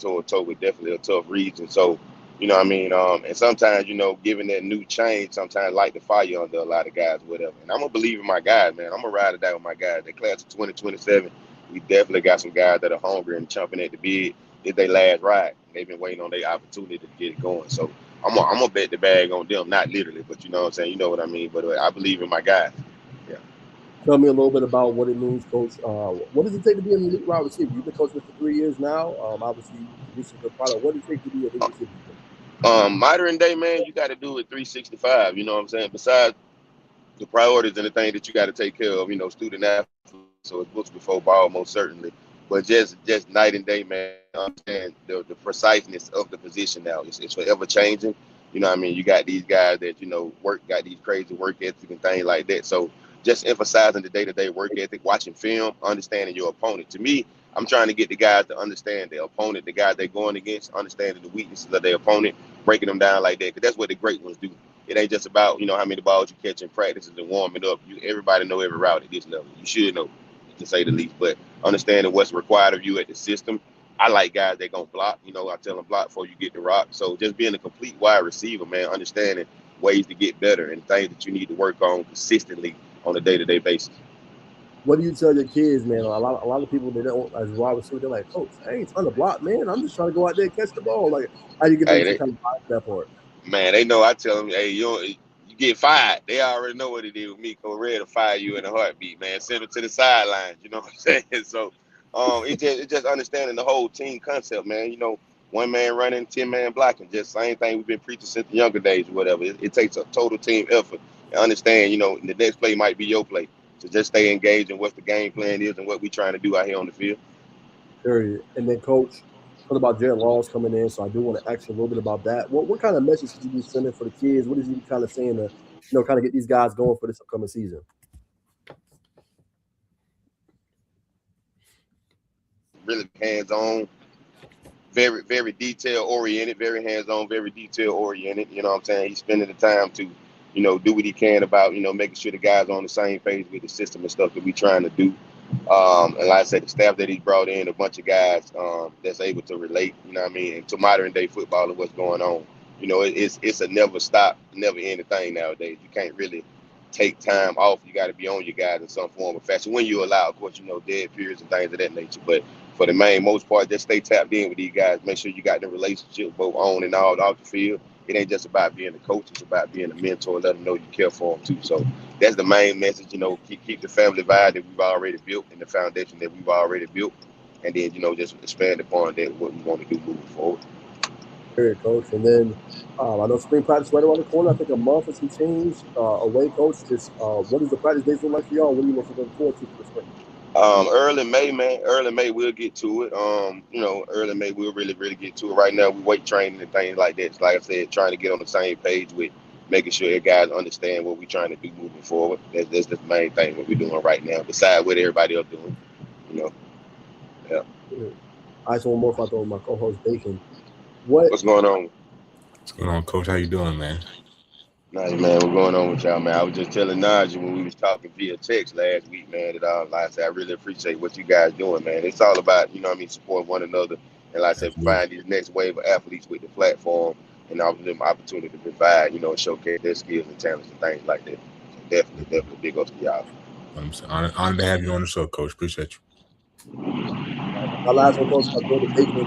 toe to toe with definitely a tough region. So, you know what I mean? And sometimes, you know, given that new change, sometimes light the fire under a lot of guys, whatever. And I'm going to believe in my guys, man. I'm going to ride or die with my guys. The class of 2027, we definitely got some guys that are hungry and chomping at the bit. It's their last ride. They've been waiting on their opportunity to get it going. So I'm gonna bet the bag on them, not literally, but you know what I'm saying? You know what I mean? But I believe in my guys. Yeah. Tell me a little bit about what it means, Coach. What does it take to be an elite wide receiver? You've been coaching for 3 years now. Obviously, you produce a good product. What does it take to be an elite receiver? Modern day, man, you got to do it 365. You know what I'm saying? Besides the priorities and the thing that you got to take care of, you know, student athletes. So it's books before ball, most certainly. But just night and day, man. Understand the preciseness of the position now. It's forever changing. You know what I mean? You got these guys that, you know, got these crazy work ethic and things like that. So just emphasizing the day-to-day work ethic, watching film, understanding your opponent. To me, I'm trying to get the guys to understand their opponent, the guys they're going against, understanding the weaknesses of their opponent, breaking them down like that. Because that's what the great ones do. It ain't just about, you know, how many balls you catch in practices and warming up. Everybody know every route at this level. You should know, to say the least. But understanding what's required of you at the system. I like guys that gonna block. You know, I tell them block before you get the rock. So just being a complete wide receiver, man, understanding ways to get better and things that you need to work on consistently on a day-to-day basis. What do you tell your kids, man? A lot of people they don't as wide receiver. They're like, Coach, I ain't trying to block, man. I'm just trying to go out there and catch the ball. Like, how do you get them Hey, to kind of buy that part? man, they know. I tell them, hey, you get fired. They already know what it is with me. Cause ready to fire you in a heartbeat, man. Send them to the sidelines. You know what I'm saying? So, it's just understanding the whole team concept, man. You know, one man running, 10-man blocking. Just same thing we've been preaching since the younger days, or whatever. It takes a total team effort. And understand, you know, the next play might be your play. So just stay engaged in what the game plan is and what we're trying to do out here on the field. Period. And then, Coach, what about Jared Laws coming in? So I do want to ask you a little bit about that. What kind of message should you be sending for the kids? What is you kind of saying to, kind of get these guys going for this upcoming season? Really hands-on, very, very detail oriented, very hands on, very detail oriented. You know what I'm saying? He's spending the time to, you know, do what he can about, you know, making sure the guys are on the same page with the system and stuff that we're trying to do. And like I said, the staff that he's brought in, a bunch of guys that's able to relate, you know what I mean, and to modern day football and what's going on. You know, it's a never stop, never ending thing nowadays. You can't really take time off. You got to be on your guys in some form of fashion when you allow, of course, you know, dead periods and things of that nature. But for the main most part, just stay tapped in with these guys. Make sure you got the relationship both on and off the field. It ain't just about being a coach; it's about being a mentor. Let them know you care for them too. So that's the main message. You know, keep the family vibe that we've already built and the foundation that we've already built, and then, you know, just expand upon that what we want to do moving forward. Period, Coach. And then I know spring practice right around the corner. I think a month or some change away, Coach. Just what does the practice days look like for y'all? What are you looking forward to for the spring? Early May, man. Early May, we'll get to it. You know, early May, we'll really, really get to it. Right now, we weight training and things like that. Like I said, trying to get on the same page with making sure you guys understand what we're trying to do moving forward. That's the main thing what we're doing right now. Besides what everybody else doing, you know. Yeah. Period. I just one more if I throw with my co-host Bacon. What What's going on? What's going on, Coach? How you doing, man? Nice, man. What's going on with y'all, man? I was just telling Najee when we was talking via text last week, man, that like I said, I really appreciate what you guys doing, man. It's all about, you know what I mean, support one another. And like I said, Absolutely. find these next wave of athletes with the platform and offer them opportunity to provide, you know, showcase their skills and talents and things like that. So definitely big ups to y'all. I'm so honored to have you on the show, Coach. Appreciate you. my last one, Coach, I throw to Bacon.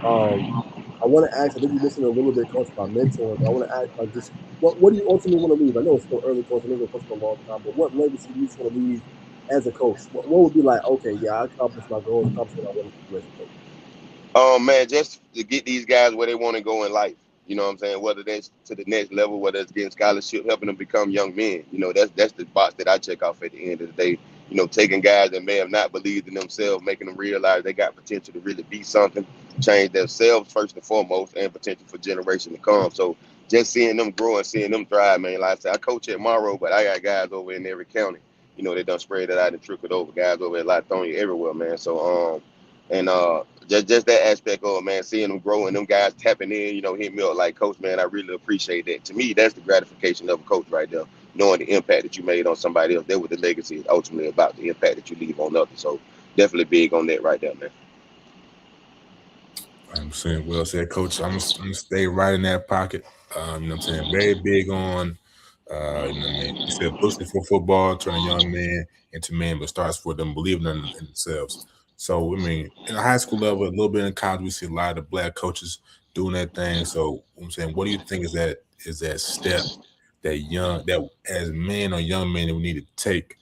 Um, I want to ask. I think you mentioned a little bit, Coach, about mentoring. I want to ask, like, just what do you ultimately want to leave? I know it's still early, Coach. I know you've been coaching for a long time, but what legacy do you just want to leave as a coach? What would be like? Okay, yeah, I accomplished my goals, accomplished what I wanted to do as a coach. Man, just to get these guys where they want to go in life. You know what I'm saying? Whether that's to the next level, whether it's getting scholarship, helping them become young men. You know, that's the box that I check off at the end of the day. You know, taking guys that may have not believed in themselves, making them realize they got potential to really be something, change themselves first and foremost, and potential for generation to come. So just seeing them grow and seeing them thrive, man. Like I said, I coach at Morrow, but I got guys over in every county. You know, they done spread that out and trickled over. Guys over at Latonia everywhere, man. So and just that aspect of it, man, seeing them grow and them guys tapping in, you know, hit me up like, Coach, man, I really appreciate that. To me, that's the gratification of a coach right there, knowing the impact that you made on somebody else. That what the legacy is ultimately about, the impact that you leave on others. So definitely big on that right there, man. I'm saying, well said, Coach. I'm gonna stay right in that pocket. You know what I'm saying? Very big on, you know what I mean? You said boosting for football, turn a young man into man, but starts for them believing in themselves. So, I mean, in the high school level, a little bit in college, we see a lot of black coaches doing that thing. So, I'm saying, what do you think is that step that as men or young men that we need to take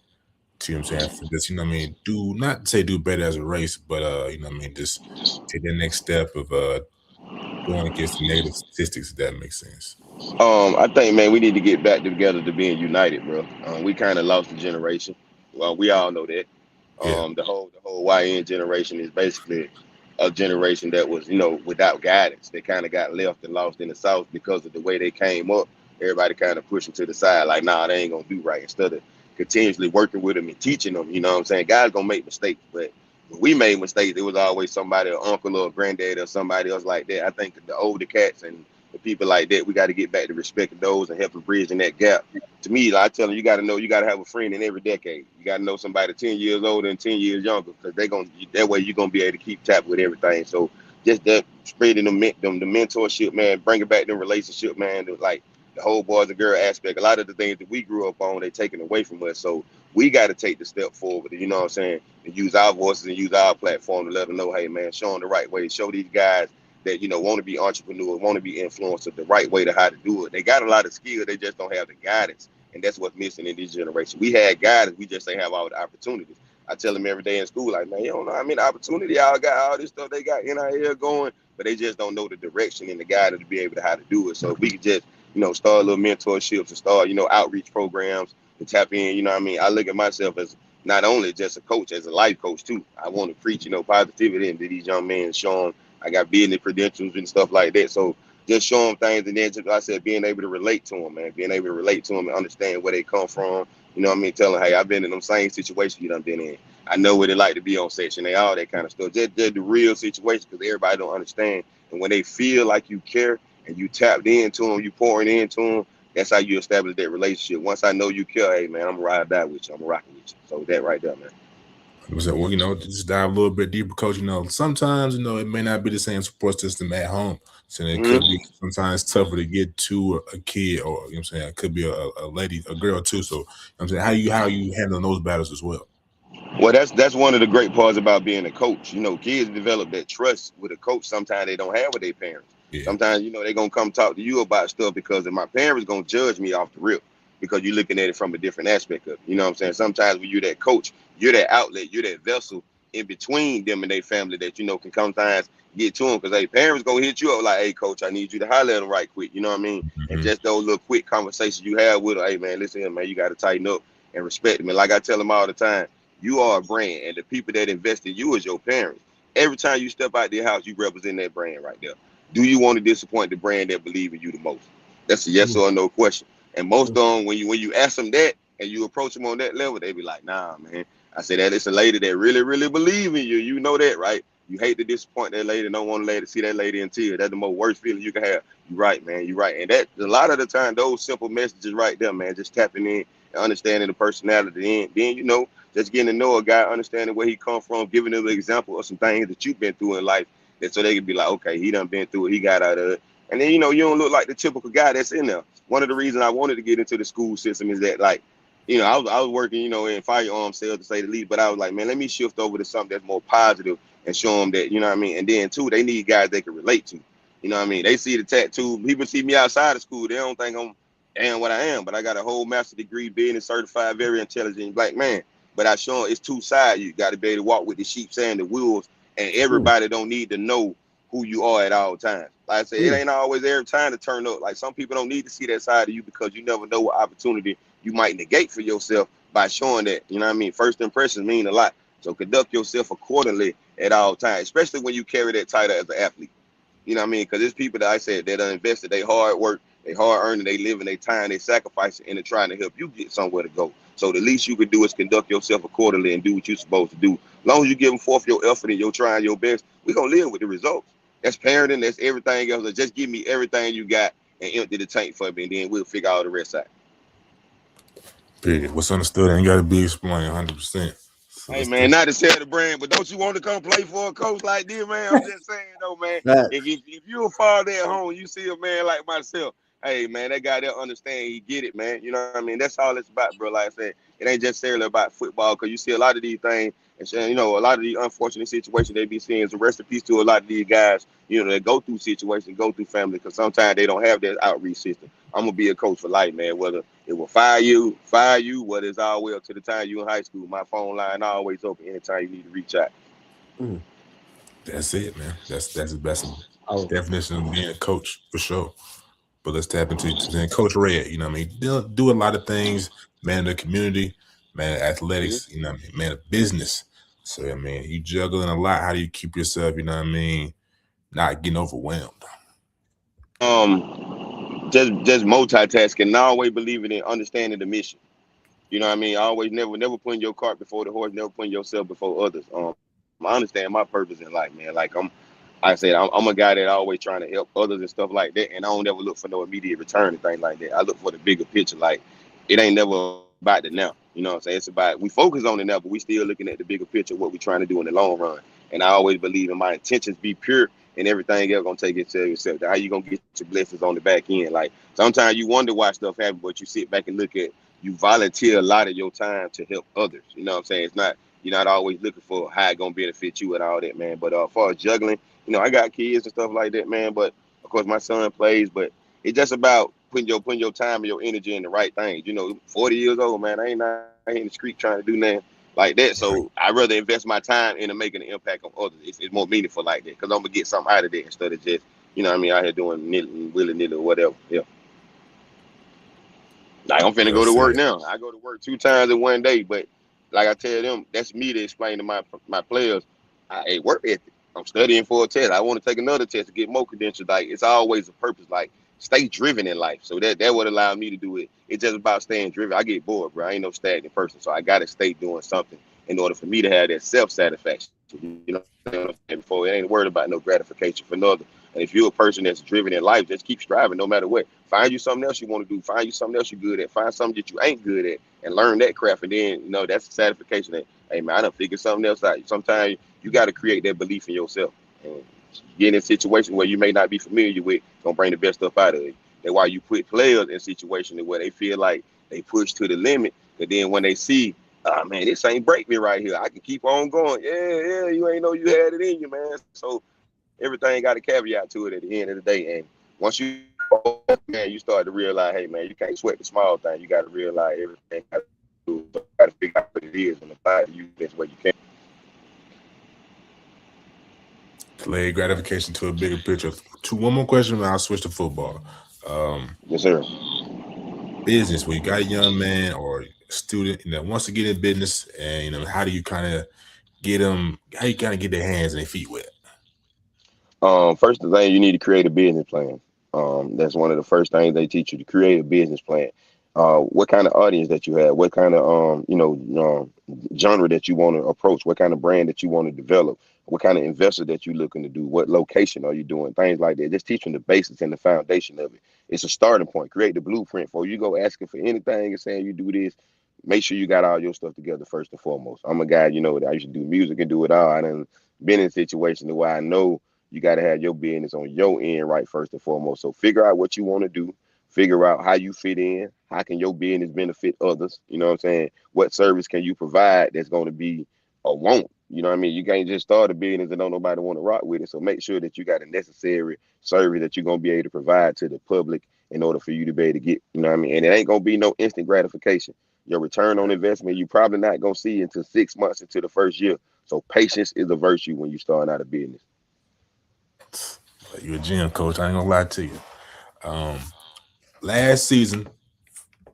to, you know what I'm saying, for this, you know what I mean, do not say do better as a race, but you know what I mean, just take that next step of going against the negative statistics, if that makes sense. I think, man, we need to get back together to being united, bro. We kind of lost a generation. Well, we all know that. Yeah. The whole YN generation is basically a generation that was, without guidance. They kind of got left and lost in the South because of the way they came up. Everybody kind of pushing to the side, like, nah, they ain't gonna do right. Instead of continuously working with them and teaching them, you know what I'm saying? Guys gonna make mistakes, but when we made mistakes, it was always somebody, an uncle or a granddad or somebody else like that. I think the older cats and the people like that, we got to get back to respecting those and helping bridging that gap. To me, like I tell them, you got to know you got to have a friend in every decade. You got to know somebody 10 years older and 10 years younger, because they gonna that way you're gonna be able to keep tap with everything. So just that spreading the mentorship, man, bringing back the relationship, man, like the whole boys and girl aspect. A lot of the things that we grew up on, they taken away from us. So we got to take the step forward. You know what I'm saying? And use our voices and use our platform to let them know, hey, man, show them the right way. Show these guys that want to be entrepreneurs, want to be influencers, the right way to how to do it. They got a lot of skill, they just don't have the guidance, and that's what's missing in this generation. We had guidance, we just ain't have all the opportunities. I tell them every day in school, like, man, you don't know how many opportunity y'all got, all this stuff they got NIL going, but they just don't know the direction and the guidance to be able to how to do it. So if we could just, start little mentorships and start, outreach programs to tap in, I look at myself as not only just a coach, as a life coach too. I want to preach, positivity into these young men, show them I got business credentials and stuff like that. So just show them things, and then just, like I said, being able to relate to them, man, being able to relate to them and understand where they come from. You know what I mean? Tell them, hey, I've been in them same situations you done been in. I know what it like to be on Section 8, all that kind of stuff. Just the real situation, because everybody don't understand. And when they feel like you care and you tapped into them, you pouring into them, that's how you establish that relationship. Once I know you care, hey, man, I'm going to ride or die with you. I'm going to rock with you. So that right there, man. So, well, just dive a little bit deeper, Coach. Sometimes, it may not be the same support system at home. So it could be sometimes tougher to get to a kid, or I'm saying it could be a lady, a girl too. So I'm saying how you handle those battles as well. Well, that's one of the great parts about being a coach. Kids develop that trust with a coach. Sometimes they don't have with their parents. Yeah. Sometimes, they gonna come talk to you about stuff because if my parents gonna judge me off the rip because you're looking at it from a different aspect of it. You know what I'm saying? Sometimes when you're that coach, you're that outlet, you're that vessel in between them and their family that can sometimes get to them, because parents gonna hit you up like, hey, coach, I need you to holler at them right quick. You know what I mean? And just those little quick conversations you have with them, hey, man, listen here, man, you got to tighten up and respect them. And like I tell them all the time, you are a brand, and the people that invest in you is your parents. Every time you step out their house, you represent that brand right there. Do you want to disappoint the brand that believe in you the most? That's a yes or no question. And most of them, when you ask them that and you approach them on that level, they be like, nah, man. I say that it's a lady that really, really believe in you. You know that, right? You hate to disappoint that lady. Don't want a lady to see that lady in tears. That's the most worst feeling you can have. You right, man. You right. And that a lot of the time, those simple messages right there, man, just tapping in and understanding the personality. And then, just getting to know a guy, understanding where he come from, giving them an example of some things that you've been through in life, that so they can be like, okay, he done been through it, he got out of it. And then, you don't look like the typical guy that's in there. One of the reasons I wanted to get into the school system is that, like, I was working, in firearm sales, to say the least, but I was like, man, let me shift over to something that's more positive and show them that, you know what I mean? And then, too, they need guys they can relate to. You know what I mean? They see the tattoo. People see me outside of school. They don't think I'm damn what I am, but I got a whole master's degree, being a certified, very intelligent black man. But I show them it's two sides. You got to be able to walk with the sheep and the wolves, and everybody don't need to know who you are at all times. Like I said, it ain't always every time to turn up. Like, some people don't need to see that side of you, because you never know what opportunity you might negate for yourself by showing that. You know what I mean? First impressions mean a lot. So conduct yourself accordingly at all times, especially when you carry that title as an athlete. You know what I mean? Because there's people that I said that are invested, they hard work, they hard earning, they living, they time, they sacrifice it, and they're trying to help you get somewhere to go. So the least you could do is conduct yourself accordingly and do what you're supposed to do. As long as you give forth your effort and you're trying your best, we're going to live with the results. That's parenting, that's everything else. Just give me everything you got and empty the tank for me, and then we'll figure all the rest out. Period. What's understood and got to be explained 100%. So Hey let's man, not to sell the brand, but don't you want to come play for a coach like this, man? I'm just saying though, man. Facts. If you're a father at home, you see a man like myself. Hey man, that guy there understand. He get it, man. You know what I mean? That's all it's about, bro. Like I said, it ain't just necessarily about football, because you see a lot of these things, and you know, a lot of these unfortunate situations they be seeing. So rest in peace to a lot of these guys, you know, that go through situations, go through family, because sometimes they don't have that outreach system. I'm gonna be a coach for life, man. Whether it will fire you, whether it's all the way up to the time you in high school. My phone line always open anytime you need to reach out. Mm. That's it, man. That's a Oh, definition of being a coach for sure. But let's tap into then Coach Red. You know what I mean? Do a lot of things, man. The community, man. Mm-hmm. Athletics. You know what I mean? Man, of business. So I mean, you juggling a lot. How do you keep yourself? You know what I mean? Not getting overwhelmed. Just multitasking, and always believing in understanding the mission. You know what I mean? Always never putting your cart before the horse, never putting yourself before others. I understand my purpose in life, man. I said, I'm a guy that always trying to help others and stuff like that, and I don't ever look for no immediate return and things like that. I look for the bigger picture. Like, it ain't never about the now. You know what I'm saying? It's about, we focus on the now, but we still looking at the bigger picture, what we trying to do in the long run. And I always believe in my intentions be pure, and everything else gonna take it to yourself. How you gonna get your blessings on the back end? Like, sometimes you wonder why stuff happens, but you sit back and look at, you volunteer a lot of your time to help others. You know what I'm saying? It's not, you're not always looking for how it gonna benefit you and all that, man. But as far as juggling, you know, I got kids and stuff like that, man. But of course, my son plays. But it's just about putting your time and your energy in the right things. You know, 40 years old, man. I ain't out here in the street trying to do nothing like that. So Right. I rather invest my time into making an impact on others. It's more meaningful like that, because I'm gonna get something out of that instead of just, you know what I mean, out here doing willy nilly or whatever. Yeah. Like, I'm finna Well go to work said. now. I go to work 2 times in one day, but like I tell them, that's me to explain to my players, hey, work ethic. I'm studying for a test. I want to take another test to get more credentials. Like, it's always a purpose. Like, stay driven in life. So that would allow me to do it. It's just about staying driven. I get bored, bro. I ain't no stagnant person, so I gotta stay doing something in order for me to have that self satisfaction. You know what I'm saying? Before, it ain't worried about no gratification for another. And if you're a person that's driven in life, just keep striving no matter what. Find you something else you want to do. Find you something else you're good at. Find something that you ain't good at and learn that craft. And then, you know, that's a satisfaction that, hey, man, I done figured something else out. Sometimes you got to create that belief in yourself. And get in a situation where you may not be familiar with, gonna bring the best stuff out of it. That's why you put players in situations where they feel like they push to the limit. But then when they see, oh, man, this ain't break me right here, I can keep on going. Yeah, you ain't know you had it in you, man. So everything got a caveat to it at the end of the day. And once you, man, you start to realize, hey, man, you can't sweat the small thing. You got to realize everything got to do. You got to figure out what it is and apply it to you the best way you can. Delayed gratification to a bigger picture. One more question, and I'll switch to football. Um, Yes, sir. Business, where you got a young man or student that wants to get in business, and you know, how do you kind of get them? How you kind of get their hands and their feet wet? First thing, you need to create a business plan. That's one of the first things they teach you, to create a business plan. What kind of audience that you have, what kind of genre that you want to approach, what kind of brand that you want to develop, what kind of investor that you're looking to do, what location are you doing, things like that. Just teach them the basics and the foundation of it. It's a starting point. Create the blueprint for you go asking for anything and saying you do this. Make sure you got all your stuff together first and foremost. I'm a guy, you know, that I used to do music and do it all. I done been in situations where I know you got to have your business on your end right first and foremost. So figure out what you want to do. Figure out how you fit in. How can your business benefit others? You know what I'm saying? What service can you provide that's going to be a want? You know what I mean? You can't just start a business and don't nobody want to rock with it. So make sure that you got a necessary service that you're going to be able to provide to the public in order for you to be able to get, you know what I mean? And it ain't going to be no instant gratification. Your return on investment, you probably not going to see until 6 months into the first year. So patience is a virtue when you start out a business. You a gym coach? I ain't gonna lie to you. Um, Last season,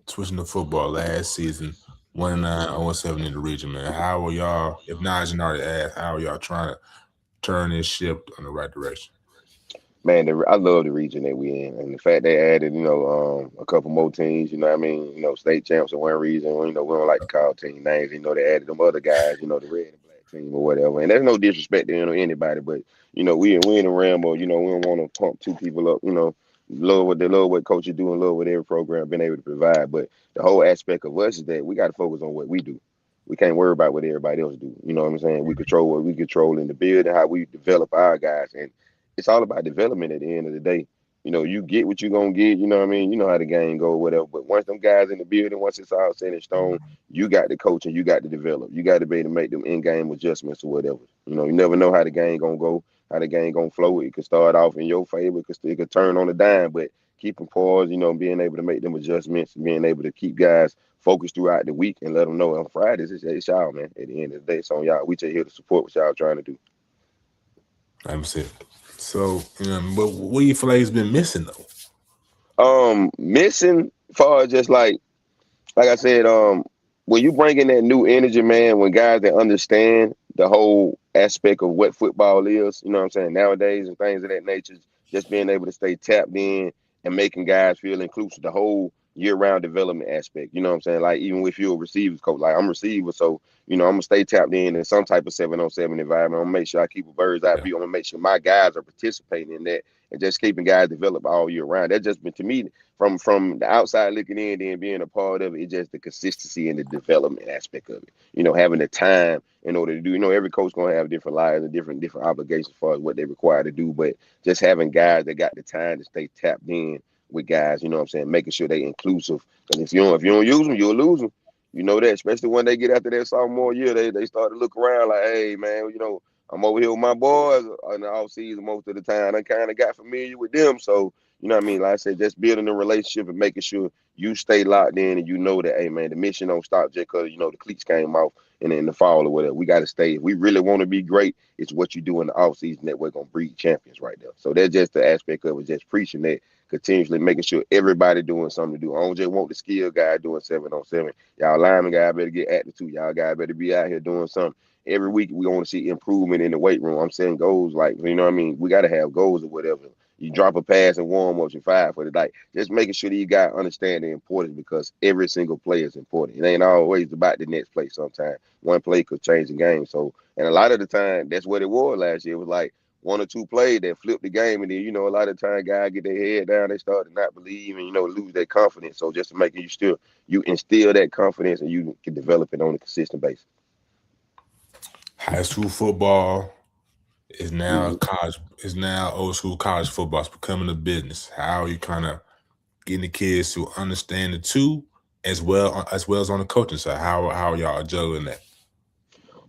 switching to football. Last season, 1-9, 0-7 in the region, man. How are y'all? If Najee already asked, how are y'all trying to turn this ship in the right direction? Man, I love the region that we in, and the fact they added, you know, a couple more teams. You know what I mean? You know, state champs for one reason. You know, we don't like to call team names. You know, they added them other guys. You know, the red and black team or whatever. And there's no disrespect to, you know, anybody, but you know, we in the realm of, you know, we don't want to pump two people up. You know, love what coaches do and love what every program been able to provide. But the whole aspect of us is that we got to focus on what we do. We can't worry about what everybody else do. You know what I'm saying? We control what we control in the build and how we develop our guys. And it's all about development at the end of the day. You get what you're gonna get, you know what I mean? You know how the game go, whatever. But once them guys in the building, once it's all set in stone, you got the coach and you got to develop. You got to be able to make them in-game adjustments or whatever. You never know how the game gonna go, how the game gonna flow. It could start off in your favor, it could turn on a dime, but keeping pause, being able to make them adjustments, being able to keep guys focused throughout the week and let them know on Fridays it's y'all, man. At the end of the day, it's on y'all. We just here to support what y'all trying to do. That's it. So, what do you feel like has been missing though? Missing far as just like I said, when you bring in that new energy, man, when guys that understand the whole aspect of what football is, you know what I'm saying, nowadays and things of that nature, just being able to stay tapped in and making guys feel inclusive, the whole year-round development aspect, you know what I'm saying? Like, even if you're a receivers coach, like I'm a receiver, so, I'm going to stay tapped in some type of 7-on-7 environment. I'm going to make sure I keep a bird's eye Yeah. view. I'm going to make sure my guys are participating in that and just keeping guys developed all year round. That just been, to me, from the outside looking in and being a part of it, it's just the consistency and the development aspect of it. Having the time in order to do. Every coach gonna have different lives and different obligations as far as what they require to do. But just having guys that got the time to stay tapped in with guys, you know what I'm saying, making sure they inclusive. Because if you don't use them, you'll lose them. You know that, especially when they get after their sophomore year, they start to look around like, hey man, I'm over here with my boys in the off season most of the time. I kind of got familiar with them, so you know what I mean? Like I said, just building a relationship and making sure you stay locked in and you know that, hey, man, the mission don't stop just because, the cleats came off in the fall or whatever. We got to stay. If we really want to be great, it's what you do in the offseason that we're going to breed champions right there. So that's just the aspect of it, just preaching that, continuously making sure everybody doing something to do. I don't just want the skill guy doing 7-on-7. Y'all lineman guy better get active too. Y'all guy better be out here doing something. Every week we want to see improvement in the weight room. I'm saying goals like, you know what I mean? We got to have goals or whatever. You drop a pass and warm ups and 5 for the night. Just making sure that you got understand the importance because every single play is important. It ain't always about the next play sometimes. One play could change the game. So, and a lot of the time, that's what it was last year. It was like one or two plays that flipped the game. And then, a lot of the time guys get their head down, they start to not believe and, lose their confidence. So just to make you instill that confidence and you can develop it on a consistent basis. High school football is now Mm-hmm. college. Is now old school college football. It's becoming a business. How are you kind of getting the kids to understand the two, as well as on the coaching side? How are y'all juggling that?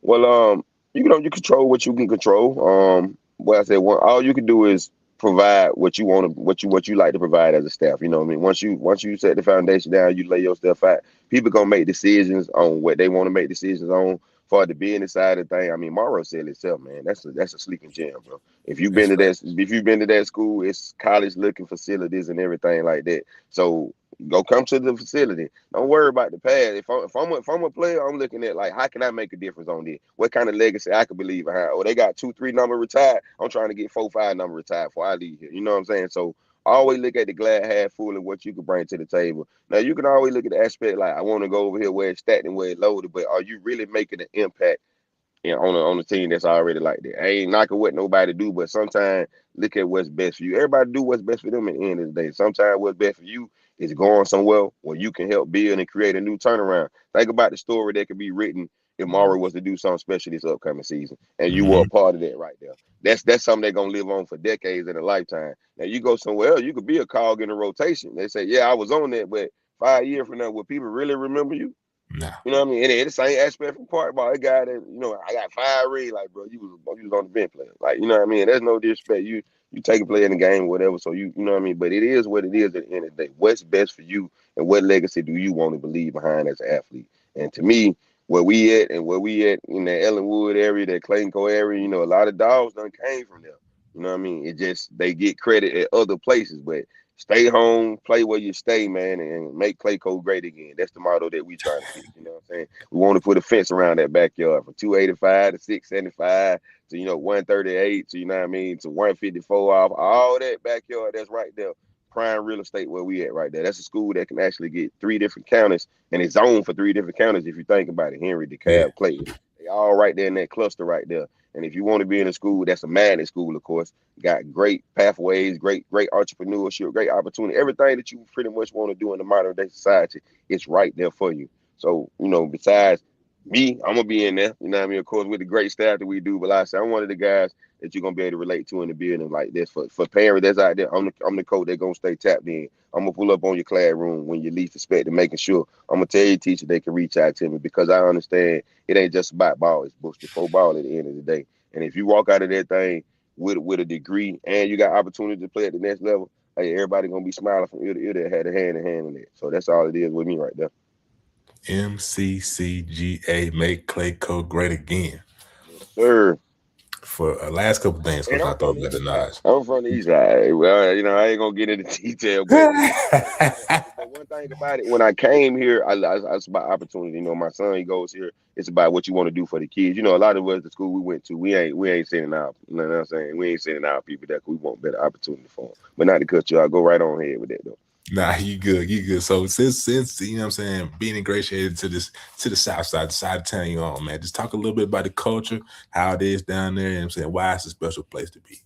Well, you control what you can control. What I said, all you can do is provide what you want to, what you like to provide as a staff. You know what I mean? Once you set the foundation down, you lay your stuff out. People gonna make decisions on what they want to make decisions on. For the business side of the thing, I mean, Morrow said itself, man. That's a sleeping gem, bro. That's facts. If you've been to that school, it's college looking facilities and everything like that. So go come to the facility. Don't worry about the past. If I'm a player, I'm looking at like how can I make a difference on this? What kind of legacy I could believe behind? Oh, they got 2-3 number retired. I'm trying to get 4-5 number retired before I leave here. You know what I'm saying? So always look at the glass half full of what you can bring to the table. Now you can always look at the aspect like I want to go over here where it's stacked and where it's loaded, but are you really making an impact on a team that's already like that? I ain't knocking what nobody do, but sometimes look at what's best for you. Everybody do what's best for them at the end of the day. Sometimes what's best for you is going somewhere where you can help build and create a new turnaround. Think about the story that could be written if Morrow was to do something special this upcoming season, and you were Mm-hmm. a part of that right there. That's something they're gonna live on for decades in a lifetime. Now you go somewhere else, you could be a cog in a rotation. They say, yeah, I was on that, but 5 years from now, will people really remember you? Nah. You know what I mean? And it's the same aspect from part about a guy that, I got 5 rings, like, bro, you was on the bench player. Like, you know what I mean? There's no disrespect. You take a play in the game, whatever. So you know what I mean? But it is what it is at the end of the day. What's best for you and what legacy do you want to believe behind as an athlete? And to me, where we at in the Ellenwood area, that Clayton Co area, a lot of dogs done came from there. You know what I mean? It just they get credit at other places, but stay home, play where you stay, man, and make Clayco great again. That's the motto that we trying to pick. You know what I'm saying? We want to put a fence around that backyard from 285 to 675 to 138 to, you know what I mean, to 154 off. All that backyard that's right there. Prime real estate where we at right there. That's a school that can actually get 3 different counties and it's zoned for 3 different counties if you think about it. Henry, Yeah. DeKalb, Clayton. They all right there in that cluster right there. And if you want to be in a school, that's a magnet school, of course. Got great pathways, great entrepreneurship, great opportunity. Everything that you pretty much want to do in the modern day society, it's right there for you. So, besides Me, I'm gonna be in there. You know what I mean? Of course, with the great staff that we do. But like I said, I'm one of the guys that you're gonna be able to relate to in the building like this. For parents that's out there, I'm the coach that's gonna stay tapped in. I'm gonna pull up on your classroom when you least expect it, making sure I'm gonna tell your teacher they can reach out to me because I understand it ain't just about ball. It's before ball at the end of the day. And if you walk out of that thing with a degree and you got opportunity to play at the next level, hey, everybody gonna be smiling from ear to ear that had a hand in hand in it. So that's all it is with me right there. MCCGA, make Clay Code great again. Yes, sir. For last couple things, And Coach, I I'm from thought the about the east side. Naj. I'm from the east side. Well, I ain't gonna get into detail, but one thing about it, when I came here, it's about opportunity. My son, he goes here. It's about what you want to do for the kids. A lot of us, the school we went to, we ain't sending out. You know what I'm saying? We ain't sending out people that we want better opportunity for 'em. But not to cut you out. Go right on ahead with that though. Nah, you good, you good. So since you know what I'm saying, being ingratiated to the south side, the side of town you on, man. Just talk a little bit about the culture, how it is down there, and I'm saying why it's a special place to be.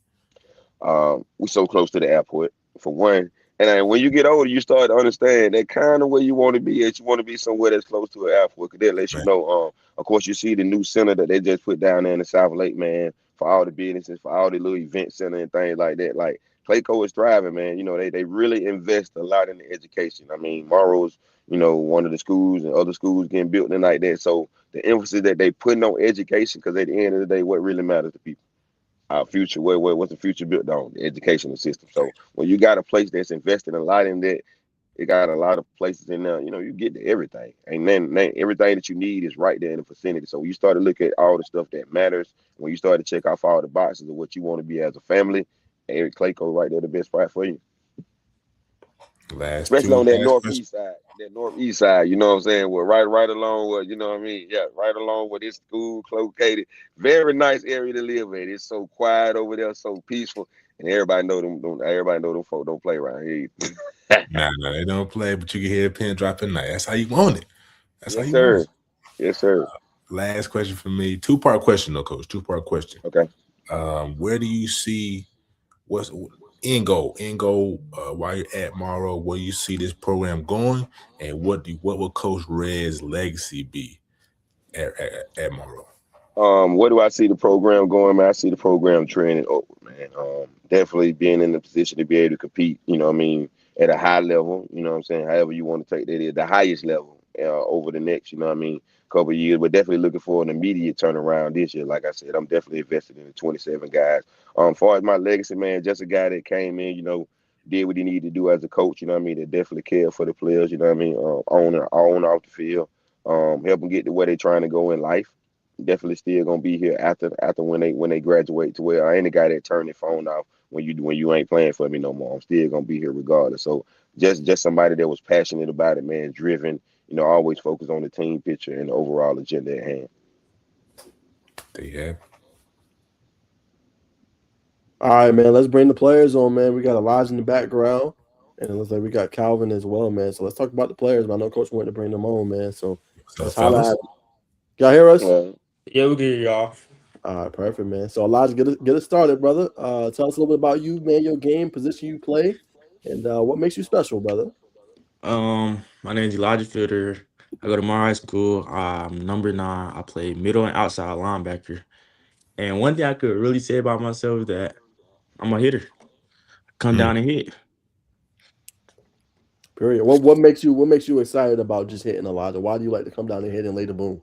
We so close to the airport for one. And then when you get older, you start to understand that kind of where you want to be at. You want to be somewhere that's close to an airport, because that lets you Man, know. Of course, you see the new center that they just put down there in the South Lake, man, for all the businesses, for all the little event center and things like that. Like Clayco is thriving, man. They really invest a lot in the education. I mean, Morrow's, one of the schools and other schools getting built and like that. So the emphasis that they putting on education, because at the end of the day, what really matters to people, our future, what's the future built on? The educational system. So when you got a place that's invested a lot in that, it got a lot of places in there, you get to everything. And then everything that you need is right there in the vicinity. So when you start to look at all the stuff that matters, when you start to check off all the boxes of what you want to be as a family, Eric Clayco right there the best spot for you. Especially on that last question. northeast side. That northeast side, you know what I'm saying? Well, right along with, you know what I mean? Yeah, right along with this school located. Very nice area to live in. It's so quiet over there, so peaceful. And everybody know them folk don't play around here. Nah, they don't play, but you can hear a pin drop at night. That's how you want it. That's how Yes, you want sir. it. Yes, sir. Last question for me. Two-part question, though, Coach. Two-part question. Okay. Where do you see what's end goal while you're at Morrow? Where you see this program going, and what will Coach Red's legacy be at Morrow? Where do I see the program going, man? I see the program trending over, man. Definitely being in the position to be able to compete, what I mean, at a high level, you know what I'm saying? However you want to take that is the highest level over the next, you know what I mean, couple of years. But definitely looking for an immediate turnaround this year. Like I said, I'm definitely invested in the 27 guys. Far as my legacy, man, just a guy that came in, did what he needed to do as a coach, you know what I mean, that definitely cared for the players, you know what I mean, on and off the field, help them get to where they're trying to go in life. Definitely still gonna be here after when they graduate to where I ain't the guy that turn their phone off when you ain't playing for me no more. I'm still gonna be here regardless. So just somebody that was passionate about it, man, driven, always focused on the team picture and the overall agenda at hand. There you have. All right, man. Let's bring the players on, man. We got Elijah in the background, and it looks like we got Calvin as well, man. So let's talk about the players. I know Coach wanted to bring them on, man. So What's let's up, holla at fellas? 'em. Y'all hear us? Uh, Yeah, we can hear y'all. All right, perfect, man. So Elijah, get us started, brother. Tell us a little bit about you, man, your game, position you play, and what makes you special, brother. My name is Elijah Fielder. I go to Morrow High School. I'm number 9. I play middle and outside linebacker. And one thing I could really say about myself is that I'm a hitter. Come Mm. down and hit. Period. What makes you excited about just hitting Elijah? Why do you like to come down and hit and lay the boom?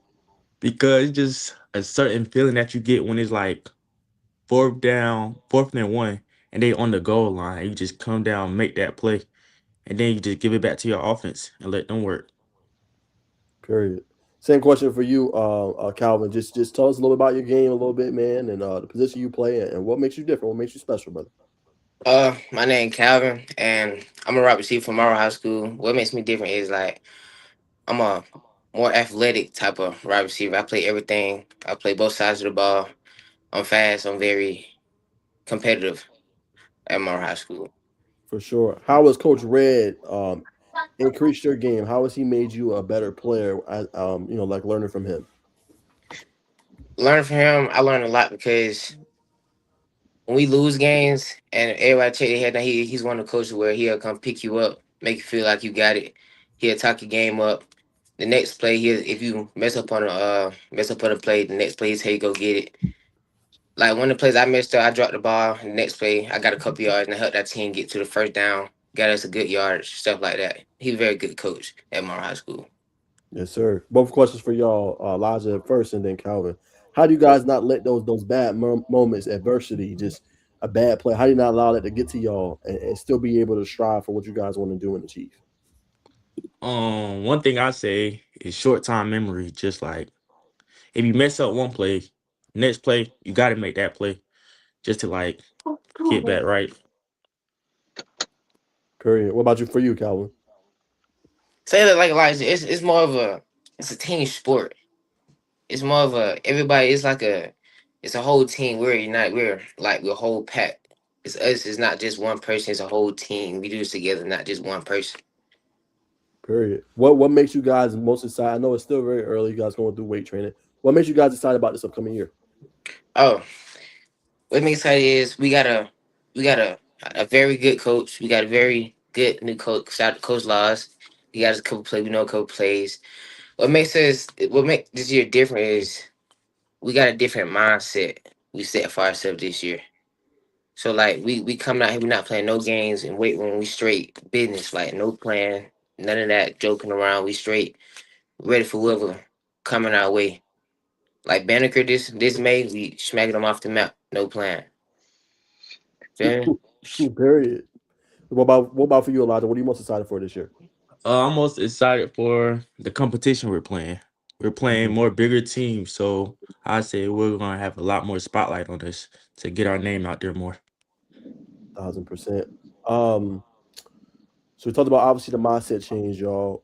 Because it's just a certain feeling that you get when it's like fourth down, fourth and one, and they on the goal line. And you just come down, make that play, and then you just give it back to your offense and let them work. Period. Same question for you, Calvin. Just tell us a little about your game a little bit, man, and the position you play and what makes you different. What makes you special, brother? My name Calvin, and I'm a wide receiver from Morrow High School. What makes me different is like I'm a more athletic type of wide receiver. I play everything. I play both sides of the ball. I'm fast. I'm very competitive at Morrow High School. For sure. How has Coach Red increased your game? How has he made you a better player? Like learning from him. Learning from him, I learned a lot because when we lose games and everybody check their head, now he's one of the coaches where he'll come pick you up, make you feel like you got it. He'll talk your game up. The next play here, if you mess up on a play, the next play is how you go get it. Like one of the plays I messed up, I dropped the ball. The next play, I got a couple yards and I helped that team get to the first down. Got us a good yardage, stuff like that. He's a very good coach at Morrow High School. Yes, sir. Both questions for y'all, Elijah first, and then Calvin. How do you guys not let those bad moments, adversity, just a bad play? How do you not allow that to get to y'all and still be able to strive for what you guys want to do and achieve? One thing I say is short time memory. Just like if you mess up one play, next play you got to make that play just to like get back right. Period. What about you for you, Calvin? Say that like Elijah, it's more of it's a team sport. It's more of everybody. It's a whole team. We're united. We're a whole pack. It's us. It's not just one person. It's a whole team. We do this together, not just one person. Period. What makes you guys most excited? I know it's still very early. You guys going through weight training. What makes you guys excited about this upcoming year? Oh, what makes excited is we got a very good coach. We got a very good new coach. Shout out to Coach Laws. He got us a couple plays. We know a couple plays. What make this year different is we got a different mindset we set for ourselves this year. So like we coming out here, we not playing no games and wait when we straight business, like no plan, none of that joking around. We straight ready for whoever coming our way. Like Banneker this May, we smacking them off the map. No plan. Feel me? Period. What about for you, Elijah? What are you most excited for this year? I'm most excited for the competition we're playing. We're playing Mhm. more bigger teams, so I say we're gonna have a lot more spotlight on us to get our name out there more. 1,000%. Um, so we talked about obviously the mindset change, y'all.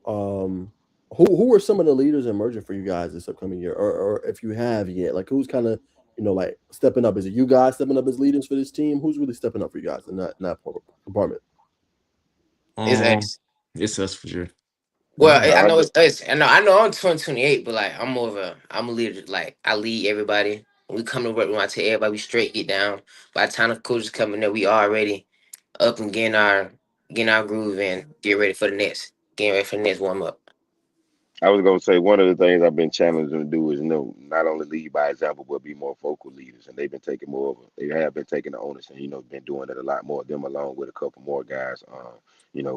Who are some of the leaders emerging for you guys this upcoming year, or if you have yet, like who's kind of like stepping up? Is it you guys stepping up as leaders for this team? Who's really stepping up for you guys in that compartment? It's Um, us. it's us for sure. Well, Mhm. I I know just, it's us. I know I'm 2028, but like I'm a leader. Like I lead everybody. We come to work when I tell everybody we straight get down. By the time the coaches come in there, we already up and getting our groove and getting ready for the next warm up. I was gonna say one of the things I've been challenged to do is not only lead by example but be more vocal leaders, and they've been taking more of they have been taking the onus and been doing it a lot more. Them along with a couple more guys,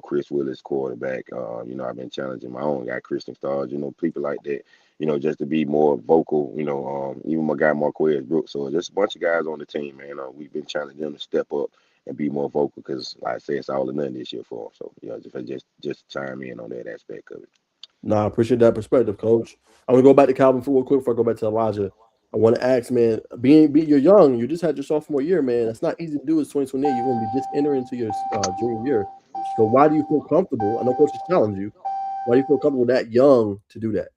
Chris Willis quarterback. I've been challenging my own guy Christian Stars, people like that. Just to be more vocal. Even my guy Marquez Brooks. So just a bunch of guys on the team, man. We've been challenging them to step up and be more vocal because, like I say, it's all or nothing this year for them. So just chime in on that aspect of it. No, I appreciate that perspective, Coach. I want to go back to Calvin for real quick before I go back to Elijah. I want to ask, man, you're young. You just had your sophomore year, man. That's not easy to do. It's 2028. You're going to be just entering into your junior year. So why do you feel comfortable? I know coaches challenge you. Why do you feel comfortable that young to do that?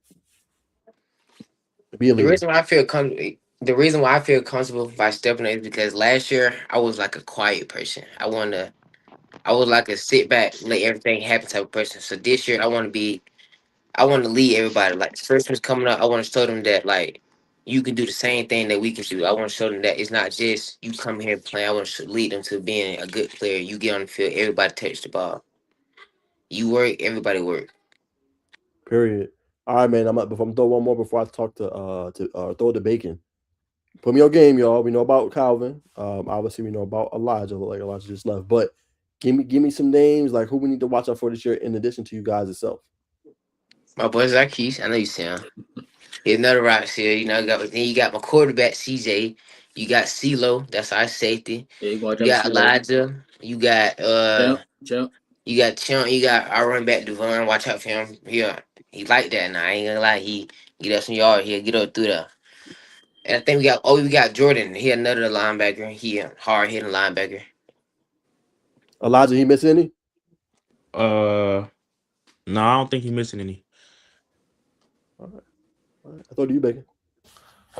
To be a The leader. reason why I feel comfortable. The reason why I feel comfortable by stepping in is because last year I was like a quiet person. I was like a sit back, let everything happen type of person. So this year I want to lead everybody. Like the freshmen coming up, I want to show them that like you can do the same thing that we can do. I want to show them that it's not just you come here and play. I want to lead them to being a good player. You get on the field, everybody touch the ball. You work, everybody work. Period. All right, man. I'm throw one more before I talk to throw the bacon. Put me on game, y'all. We know about Calvin. Obviously we know about Elijah. Like Elijah just left, but give me some names like who we need to watch out for this year in addition to you guys itself. My boy Zarkees, I know you see him. He's another rock here. Then you got my quarterback CJ. You got CeeLo, that's our safety. Yeah, you watch You out got for CeeLo. Elijah. Champ, champ. You got Chimp. You got our run back Devon. Watch out for him. He like that now. I ain't gonna lie. He get us some yard. He'll get up through there. And I think we got Jordan. He another linebacker. He a hard hitting linebacker. Elijah, he miss any? Uh, no, I don't think he's missing any. All right. All right. I thought you bacon.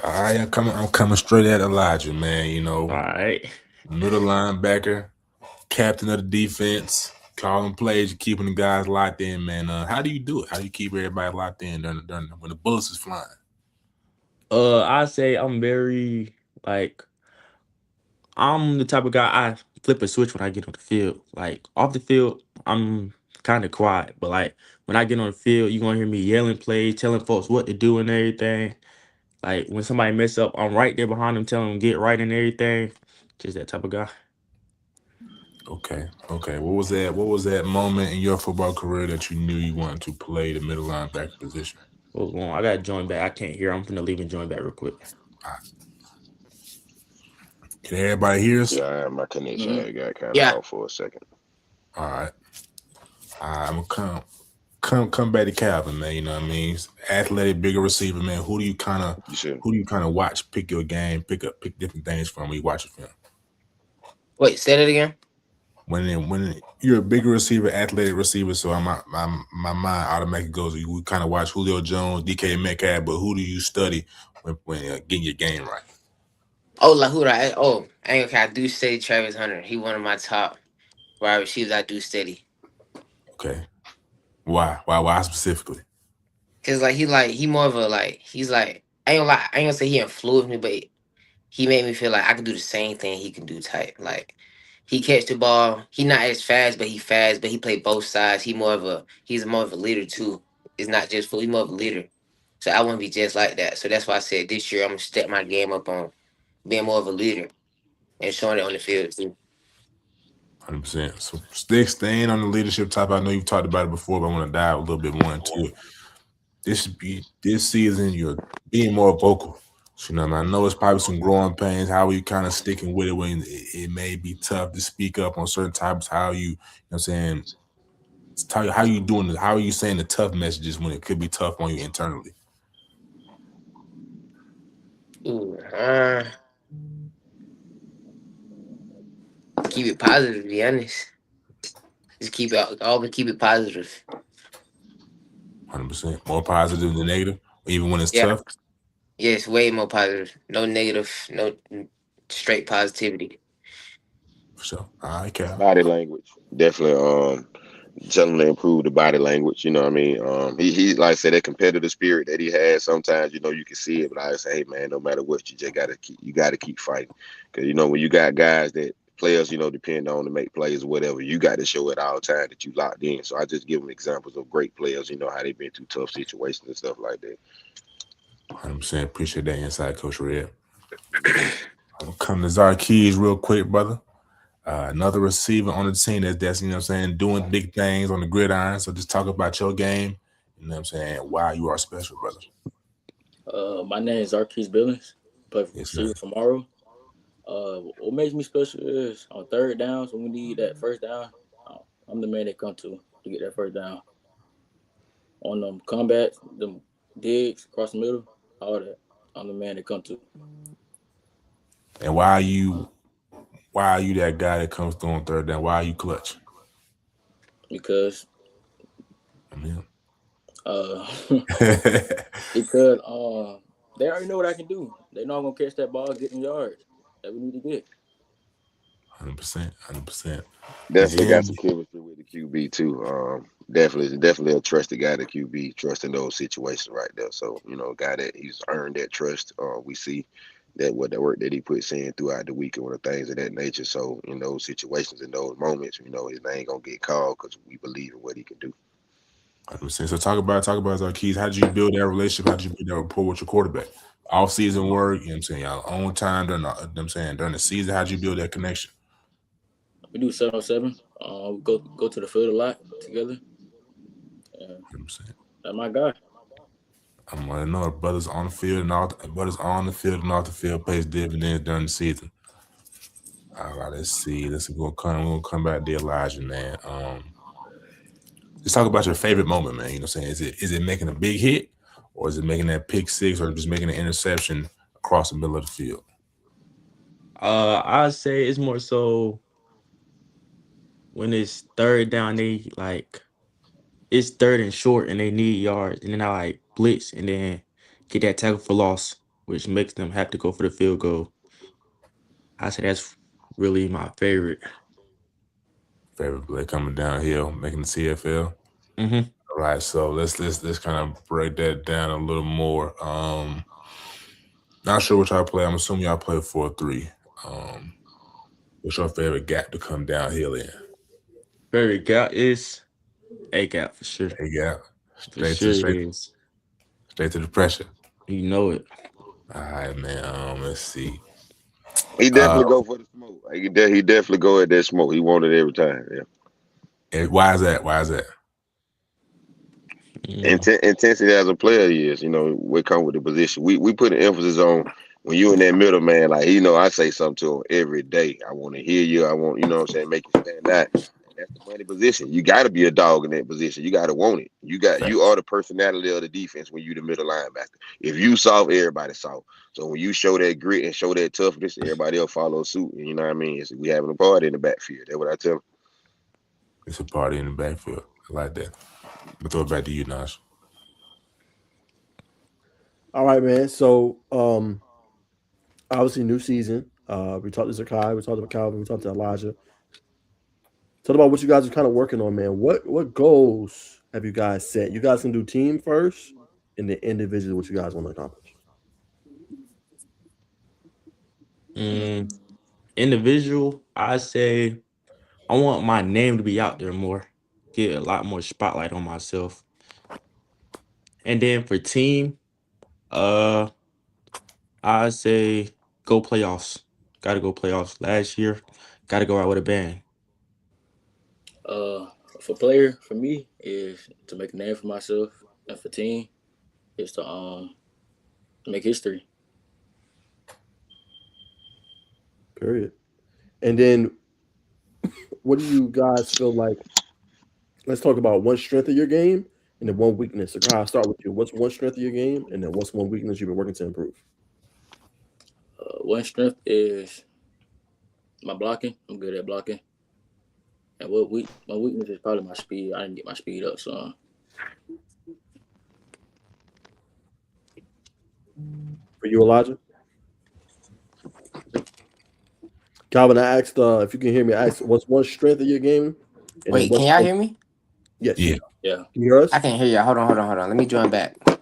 I'm coming straight at Elijah, man. All right. Middle linebacker, captain of the defense, calling plays, keeping the guys locked in, man. How do you do it? How do you keep everybody locked in during when the bullets is flying? I say I'm very like I'm the type of guy I flip a switch when I get on the field. Like off the field, I'm kind of quiet. But like when I get on the field, you gonna hear me yelling plays, telling folks what to do and everything. Like when somebody mess up, I'm right there behind them, telling them get right and everything. Just that type of guy. Okay, okay. What was that moment in your football career that you knew you wanted to play the middle linebacker position? Hold on, I gotta join back. I can't hear. I'm gonna leave and join back real quick. Can everybody hear us? My connection Mm-hmm. had got kind of Yeah. off for a second. All right. I'm gonna come back to Calvin, man. You know what I mean? Athletic, bigger receiver, man. You said Who do you kind of watch, pick your game, pick different things from when you watch a film? Wait, say that again. When you're a bigger receiver, athletic receiver, so my mind automatically goes. We kind of watch Julio Jones, DK Metcalf, but who do you study when getting your game right? Oh, like who? I ain't okay. I do steady Travis Hunter. He one of my top wide receivers. I do steady. Okay, why specifically? Cause he more of a he's like I ain't gonna say he influenced me, but he made me feel like I could do the same thing he can do type. Like he catch the ball. He not as fast, but he fast. But he play both sides. He's more of a leader too. It's not just for he more of a leader. So I want to be just like that. So that's why I said this year I'm gonna step my game up on being more of a leader and showing it on the field too. 100%. So staying on the leadership topic. I know you've talked about it before, but I want to dive a little bit more into it. This season. You're being more vocal. So, you know, I know it's probably some growing pains. How are you kind of sticking with it when it may be tough to speak up on certain topics? How you know what I'm saying? Tell you how you doing it. How are you saying the tough messages when it could be tough on you internally? Ooh, keep it positive. To be honest, just keep it positive. 100%. More positive than negative, even when it's Yeah, tough. yes, way more positive. No negative. No straight positivity. For sure. All right, Cal. body language. Definitely tell him to improve the body language. You know what I mean? He like I said, that competitive spirit that he has. Sometimes you can see it, but I say, hey man, no matter what, you gotta keep fighting. Because when you got guys that players depend on to make plays or whatever, you got to show at all time that you locked in. So I just give them examples of great players. How they've been through tough situations and stuff like that. 100%. Appreciate that insight, Coach Red. I'm coming to Zarkeys real quick, brother. Another receiver on the team that's you know what I'm saying, doing big things on the gridiron. So just talk about your game. You know what I'm saying? Why you are special, brother. My name is Zarkeys Billings. Play for Yes, sir. receiver for Morrow. What makes me special is on third downs when we need that first down, I'm the man they come to get that first down. On them combats, them digs across the middle, all that, I'm the man they come to. And why are you that guy that comes through on third down? Why are you clutch? Because I mean, uh because they already know what I can do. They know I'm gonna catch that ball, get them yards that we need to get. 100%, 100%. Is Definitely there got some chemistry with the QB too. Definitely a trusted guy. The QB trusting those situations right there. So a guy that he's earned that trust. We see that what the work that he puts in throughout the week and the things of that nature. So in those situations, in those moments, his name gonna get called because we believe in what he can do. 100%? So talk about our keys. How did you build that relationship? How did you build that rapport with your quarterback? Off season work, you know what I'm saying? Y'all own time during the, you know what I'm saying, during the season. How did you build that connection? We do 7-on-7. We go to the field a lot together. And 100%. that's my guy. I'm gonna know if brothers on the field and brothers on the field and off the field pays dividends during the season. All right, let's see. We're gonna come back to Elijah, man. Just talk about your favorite moment, man. You know what I'm saying? Is it making a big hit, or is it making that pick six, or just making an interception across the middle of the field? I'd say it's more so when it's third down, they like it's third and short and they need yards, and then I like blitz and then get that tackle for loss, which makes them have to go for the field goal. I say that's really my favorite. Favorite play coming downhill, making the CFL. Mm-hmm. All right, so let's kind of break that down a little more. Not sure what y'all play. I'm assuming y'all play 4-3. What's your favorite gap to come downhill in? Favorite gap is A gap for sure. A gap. For Straight to sure it straight is. straight to the pressure. You know it. All right, man. Let's see. He Uh, definitely go for the smoke. He definitely go at that smoke. He want it every time. Yeah. why is that? Why is that? Mm. Intensity as a player is, what come with the position. We put an emphasis on when you in that middle, man. Like I say something to him every day. I want to hear you. I want, what I'm saying, make you stand out. And that's the money position. You got to be a dog in that position. You got to want it. You Facts. are the personality of the defense when you the middle linebacker. If you soft, everybody soft. So when you show that grit and show that toughness, everybody else follow suit. And you know what I mean? We having a party in the backfield. That's what I tell them. It's a party in the backfield. I like that. But throw it back to you, Nash. All right, man. So, obviously, new season. We talked to Zakai, we talked to Calvin, we talked to Elijah. Talk about what you guys are kind of working on, man. What goals have you guys set? You guys can do team first, and then individually what you guys want to accomplish. Mm. Individual, I say I want my name to be out there more. Get a lot more spotlight on myself. And then for team, uh, I say go playoffs. Got to go playoffs. Last year, got to go out with a bang. Uh, for player, for me is to make a name for myself, and for team is to make history. Period. And then, what do you guys feel like? Let's talk about one strength of your game and then one weakness. Zakai, I'll start with you. What's one strength of your game, and then what's one weakness you've been working to improve? One strength is my blocking. I'm good at blocking. And my weakness is probably my speed. I didn't get my speed up, so For you, Elijah. Calvin, I asked if you can hear me. I asked what's one strength of your game, and then Wait, can what's y'all one. hear me? Yes, Yeah. yeah. can you hear I us? can't hear y'all. Hold on. Let me join back. That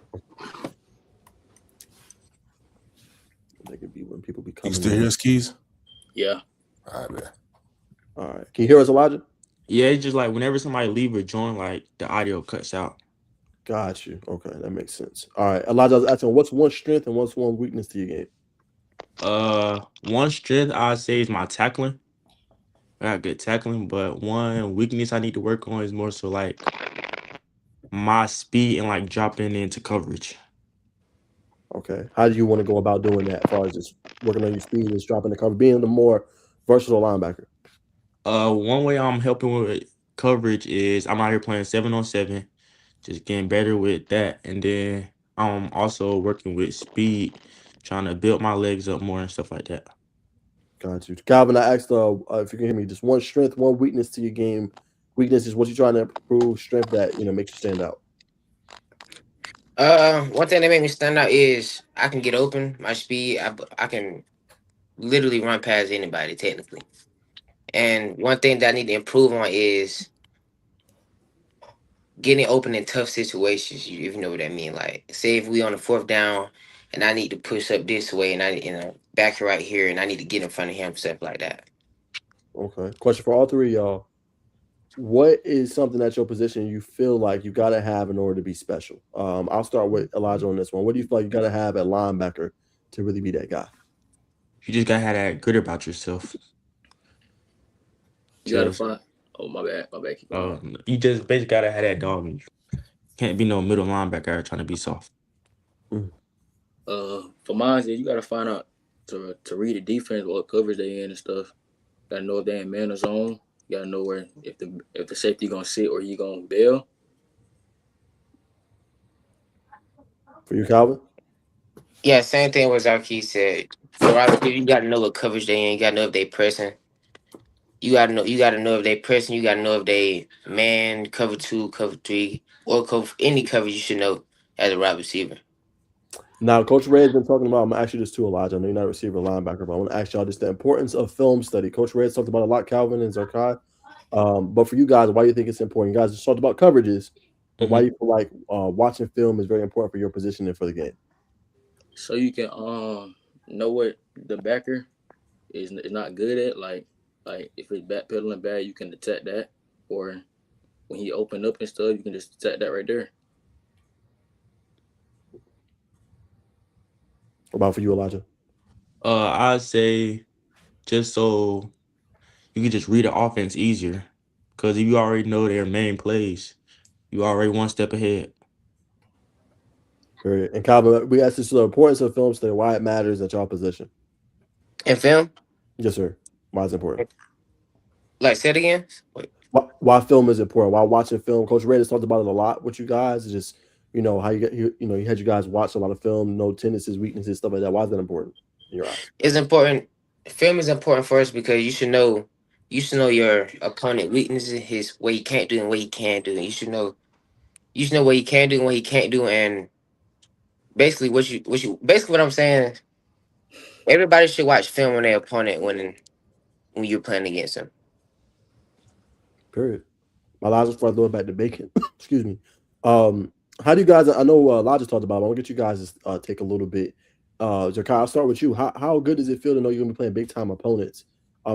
could be when people be You coming still in. hear us, Keys? Yeah. All right, man. All right, can you hear us, Elijah? Yeah, it's just like whenever somebody leave or join, like the audio cuts out. Got you. Okay, that makes sense. All right, Elijah, I was asking what's one strength and what's one weakness to your game. One strength I say is my tackling. I got good tackling, but one weakness I need to work on is more so like my speed and like dropping into coverage. Okay, how do you want to go about doing that? As far as just working on your speed, just dropping the cover, being the more versatile linebacker. One way I'm helping with coverage is I'm out here playing 7-on-7, just getting better with that, and then I'm also working with speed, trying to build my legs up more and stuff like that. Got you, Calvin. I asked if you can hear me. Just one strength, one weakness to your game. Weakness is what you're trying to improve. Strength that makes you stand out. One thing that made me stand out is I can get open. My speed, I can literally run past anybody technically. And one thing that I need to improve on is getting open in tough situations. If you know what I mean. Like, say if we on the fourth down, and I need to push up this way, and I back right here, and I need to get in front of him, stuff like that. Okay. Question for all three of y'all. What is something at your position you feel like you got to have in order to be special? I'll start with Elijah on this one. What do you feel like you got to have at linebacker to really be that guy? You just gotta have that grit about yourself. You gotta Just find. Oh, my bad. My bad. Keep going. you just basically gotta have that dog in you. Can't be no middle linebacker trying to be soft. Mm, For mine, yeah, you gotta find out to read the defense, what coverage they in and stuff. Gotta know if they in man or zone. You gotta know where if the safety gonna sit or he gonna bail. For you, Calvin? Yeah, same thing what Zaki said. For right, you got to know what coverage they in. You got to know if they pressing. You got to know. You got to know if they pressing. You got to know if they man cover two, cover three, or cover any coverage. You should know as a wide receiver. Now, Coach Red's been talking about, I'm going to ask you this too, Elijah. I know you're not a receiver linebacker, but I want to ask y'all just the importance of film study. Coach Red's talked about a lot, Calvin and Zarkai. But for you guys, why do you think it's important? You guys just talked about coverages, but why Hmm. do you feel like watching film is very important for your position and for the game? So you can know what the backer is not good at. Like if it's backpedaling bad, you can detect that. Or when he opened up and stuff, you can just set that right there. What about for you, Elijah? I'd say just so you can just read the offense easier. Because if you already know their main plays, you already one step ahead. Period. And Calvin, we asked this the importance of film study, why it matters at your position. And film, Yes, sir. Why is it important? like say it again. Wait. Why film is important? Why watching film? Coach Red has talked about it a lot with you guys. It's just how you get you had you guys watch a lot of film, know tendencies, weaknesses, stuff like that. Why is that important in your eyes? It's important. Film is important for us because you should know your opponent weaknesses, his what he can't do and what he can do. And you should know what he can do and what he can't do, and basically what I'm saying. Everybody should watch film on their opponent when you're playing against them. Period. My last before I throw it back to Bacon. Excuse me. How do you guys? I know Elijah talked about it. I want to get you guys to take a little bit. Zakai, I'll start with you. How good does it feel to know you're gonna be playing big time opponents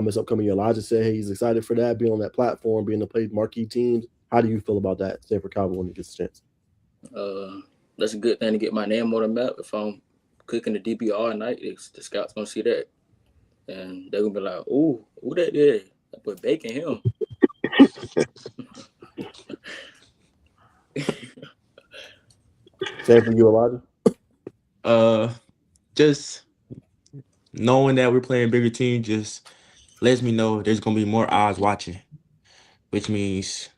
this upcoming year? Elijah said, hey, he's excited for that, being on that platform, being to play marquee teams. How do you feel about that? Say for Calvin when he gets a chance. That's a good thing to get my name on the map. If I'm cooking the DB all night, the scouts gonna see that, and they're gonna be like, "Ooh, who that is? I put bacon him." Same for you, Elijah. Just knowing that we're playing bigger teams just lets me know there's gonna be more eyes watching, which means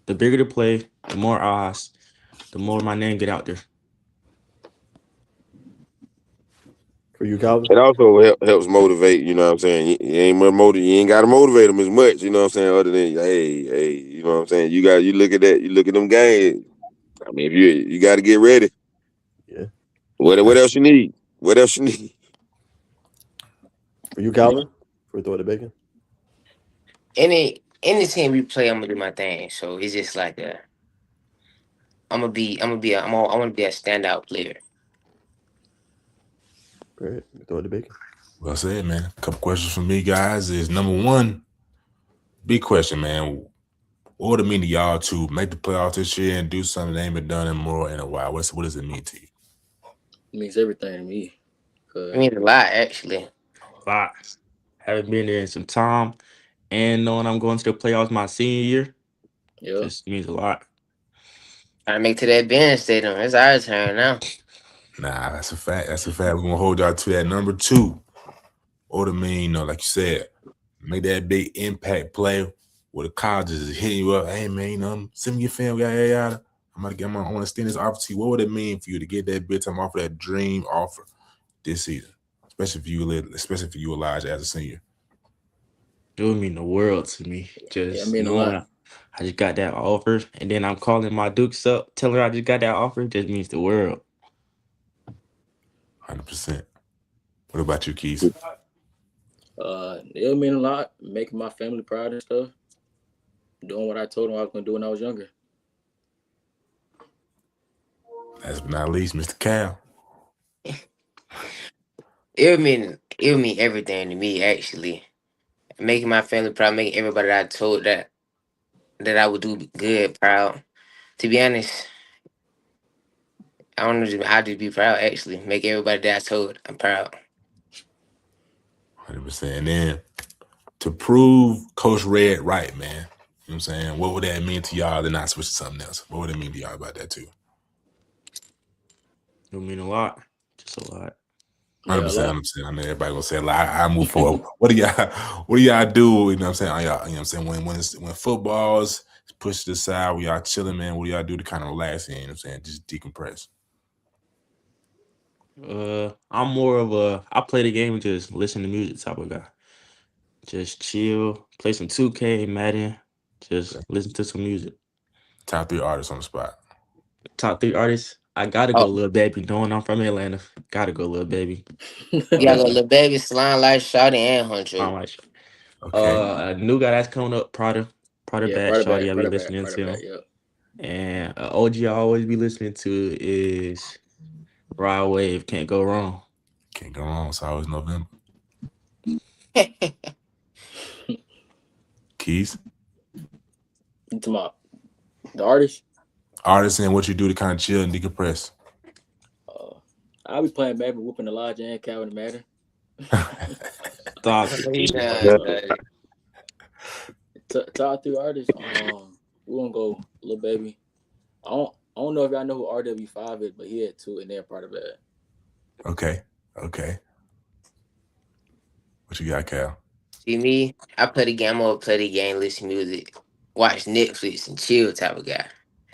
the bigger the play, the more eyes, the more my name get out there. For you, Calvin. It also helps motivate. You know what I'm saying? You ain't you ain't got to motivate them as much. You know what I'm saying? Other than hey, you know what I'm saying? You look at that. You look at them games. I mean, if you got to get ready. Yeah. What else you need? What else you need? For you, Calvin. For throw it to Bacon. Any team we play, I'm gonna do my thing. So it's just like I want to be a standout player. Great. Throw it to Bacon. Well said, man. A couple questions from me, guys. Is number one, big question, man. What would it mean to y'all to make the playoffs this year and do something that ain't been done in Morrow in a while? What does it mean to you? It means everything to me. I mean a lot actually. A lot. Haven't been there in some time, and knowing I'm going to the playoffs my senior year Yeah, just means a lot. Trying to make to that bench stadium. It's our turn now. Nah, that's a fact. That's a fact. We're gonna hold y'all to that. Number two, what would it mean, like you said, make that big impact play where the colleges is hitting you up. Hey man, send me your film, yada. I want to extend this offer to you. What would it mean for you to get that big time offer, that dream offer this season? Especially for you, Elijah, as a senior. It would mean the world to me. I Just mean a knowing lot. I just got that offer, and then I'm calling my Dukes up, telling her I just got that offer. Just means the world. 100%. What about you, Keith? It'll mean a lot. Making my family proud and stuff. Doing what I told them I was gonna do when I was younger. Last but not least, Mr. Cal. It would mean everything to me actually. Making my family proud, making everybody that I told that I would do good proud. To be honest, I don't know. I'll just be proud actually. Make everybody that I told I'm proud. 100%. And then to prove Coach Red right, man. You know what I'm saying? What would that mean to y'all to not switch to something else? What would it mean to y'all about that too? It would mean a lot. Just a lot. 100%. I know everybody gonna say a lot. I move forward. What do y'all do? You know what I'm saying? Y'all, you know what I'm saying? When football's pushed aside, we y'all chilling, man. What do y'all do to kind of relax and, you know what I'm saying, just decompress? I'm more of I play the game and just listen to music type of guy. Just chill, play some 2K, Madden, just listen to some music. Top 3 artists on the spot. Top 3 artists. I gotta go Lil Baby. Knowing I'm from Atlanta, gotta go Lil Baby. You gotta go Lil Baby, Slime Light, Shawty, and I'm Huncho. like, Okay. a new guy that's coming up, Prada Yeah, Bad Shawty. I be listening Prada to. Bad, yeah. And OG I always be listening to is Ride Wave. Can't go wrong. Can't go wrong. It's always November. Keys? Tomorrow. The artist. Artists and what you do to kind of chill and decompress. I'll be playing baby, whooping Elijah and Calvin Matter. Stop it. He Uh, done. top 3 artists. We're gonna go Lil Baby. I don't know if y'all know who RW5 is, but he had 2 and they're part of that. Okay. What you got, Cal? See me, I play the game, I'm gonna play the game, listen to music, watch Netflix and chill type of guy.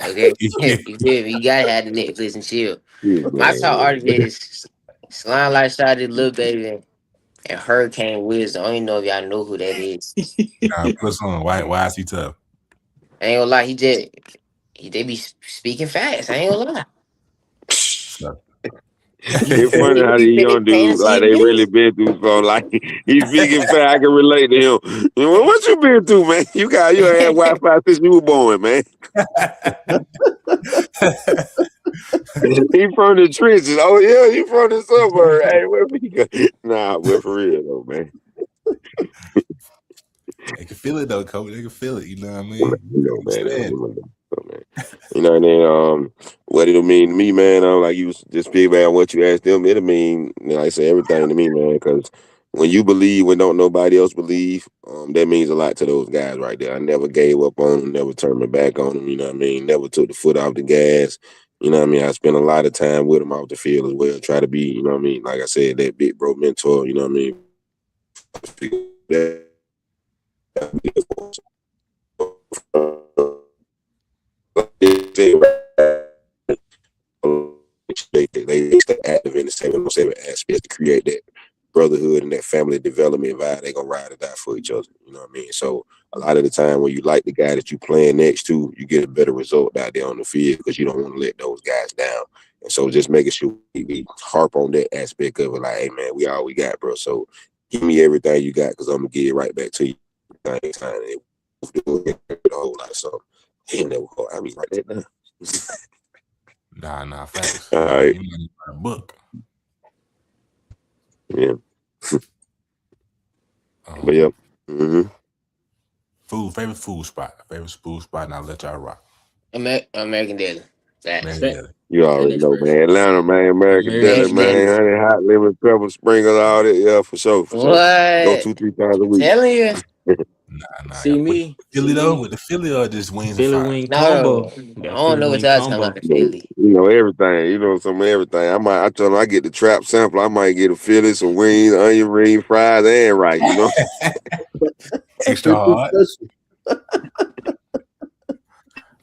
Okay? You feel me? You gotta have the Netflix and chill. Yeah, My top man. artist is Slime Light Shotty, Lil Baby, and Hurricane Wisdom. I don't even know if y'all know who that is. Nah, put us on. Why is he tough? I ain't gonna lie, they be speaking fast. I ain't gonna lie. So, It's They funny how be these young paying dudes, like, they really CPs. been through something. Like, he's speaking fast. I can relate to him. Well, what you been through, man? You had Wi-Fi since you were born, man. He from the trenches. Oh, yeah, he from the suburb. Hey, where we go? Nah, but for real, though, man. they can feel it though, coach. They can feel it. You know what I mean? You know, man. Understand? You know, and then what it'll mean to me, man. Like you was just piggyback on what you asked them, it'll mean, like I say, everything to me, man. Because when you believe when don't nobody else believe, that means a lot to those guys right there. I never gave up on them, never turned my back on them. You know what I mean? Never took the foot off the gas. You know what I mean? I spent a lot of time with them off the field as well. Try to be, you know what I mean? Like I said, that big bro mentor. You know what I mean? They stay active in the 707 aspect to create that brotherhood and that family development vibe. They gonna ride or die for each other. You know what I mean? So a lot of the time when you like the guy that you playing next to, you get a better result out there on the field because you don't want to let those guys down. And so just making sure we harp on that aspect of it, like, hey man, we all we got, bro. So give me everything you got because I'm gonna give it right back to you. A whole lot of something. He never go. I mean, write that down. Nah, facts. All right. You might write a book. Yeah. But yeah. Mm-hmm. Favorite food spot, and I'll let y'all rock. American Deli. Facts. You already know, Express. man. Atlanta, man. American Deli, American Deli. man. Honey, hot lemon pepper, sprinkle, all that. Yeah, for sure. Go What? 2-3 times a I'm week. telling you. Nah. See me. Philly though, with the Philly or just wings Philly and fries? wing combo. No, I That don't Philly know what wing y'all talking combo. about in Philly. Everything. You know, some everything. I tell them I get the trap sample. I might get a Philly, some wings, onion ring, fries, and rice. You know. Extra hard. Special.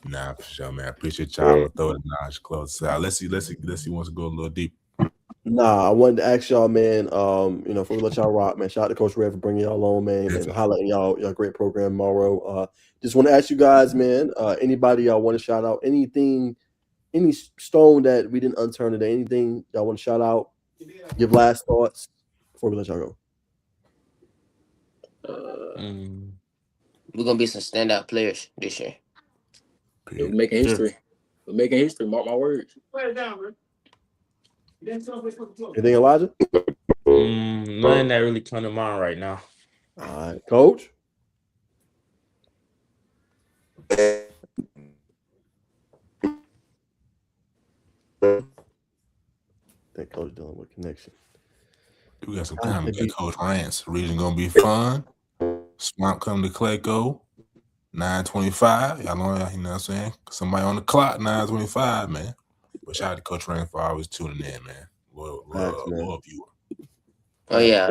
Nah, for sure, man. I appreciate y'all. I'm gonna throw the knowledge close. Let's see. Wants to go a little deep. Nah, I wanted to ask y'all, man. Before we let y'all rock, man. Shout out to Coach Red for bringing y'all on, man, and highlighting y'all great program, Morrow. Just want to ask you guys, man. Anybody y'all want to shout out? Anything, any stone that we didn't unturn today? Anything y'all want to shout out? Give last thoughts before we let y'all go. We're gonna be some standout players this year. We're making history. We're making history. Mark my words. Anything, Elijah? Nothing that really come to mind right now. All right, Coach. That Coach dealing with connection. We got some comments. Coach Lance, region gonna be fun. Swamp come to Clayco, 9:25. Y'all know, you know what I'm saying? Somebody on the clock, 9:25, man. But shout out to Coach Rand for always tuning in, man. Loyal viewer. Oh yeah.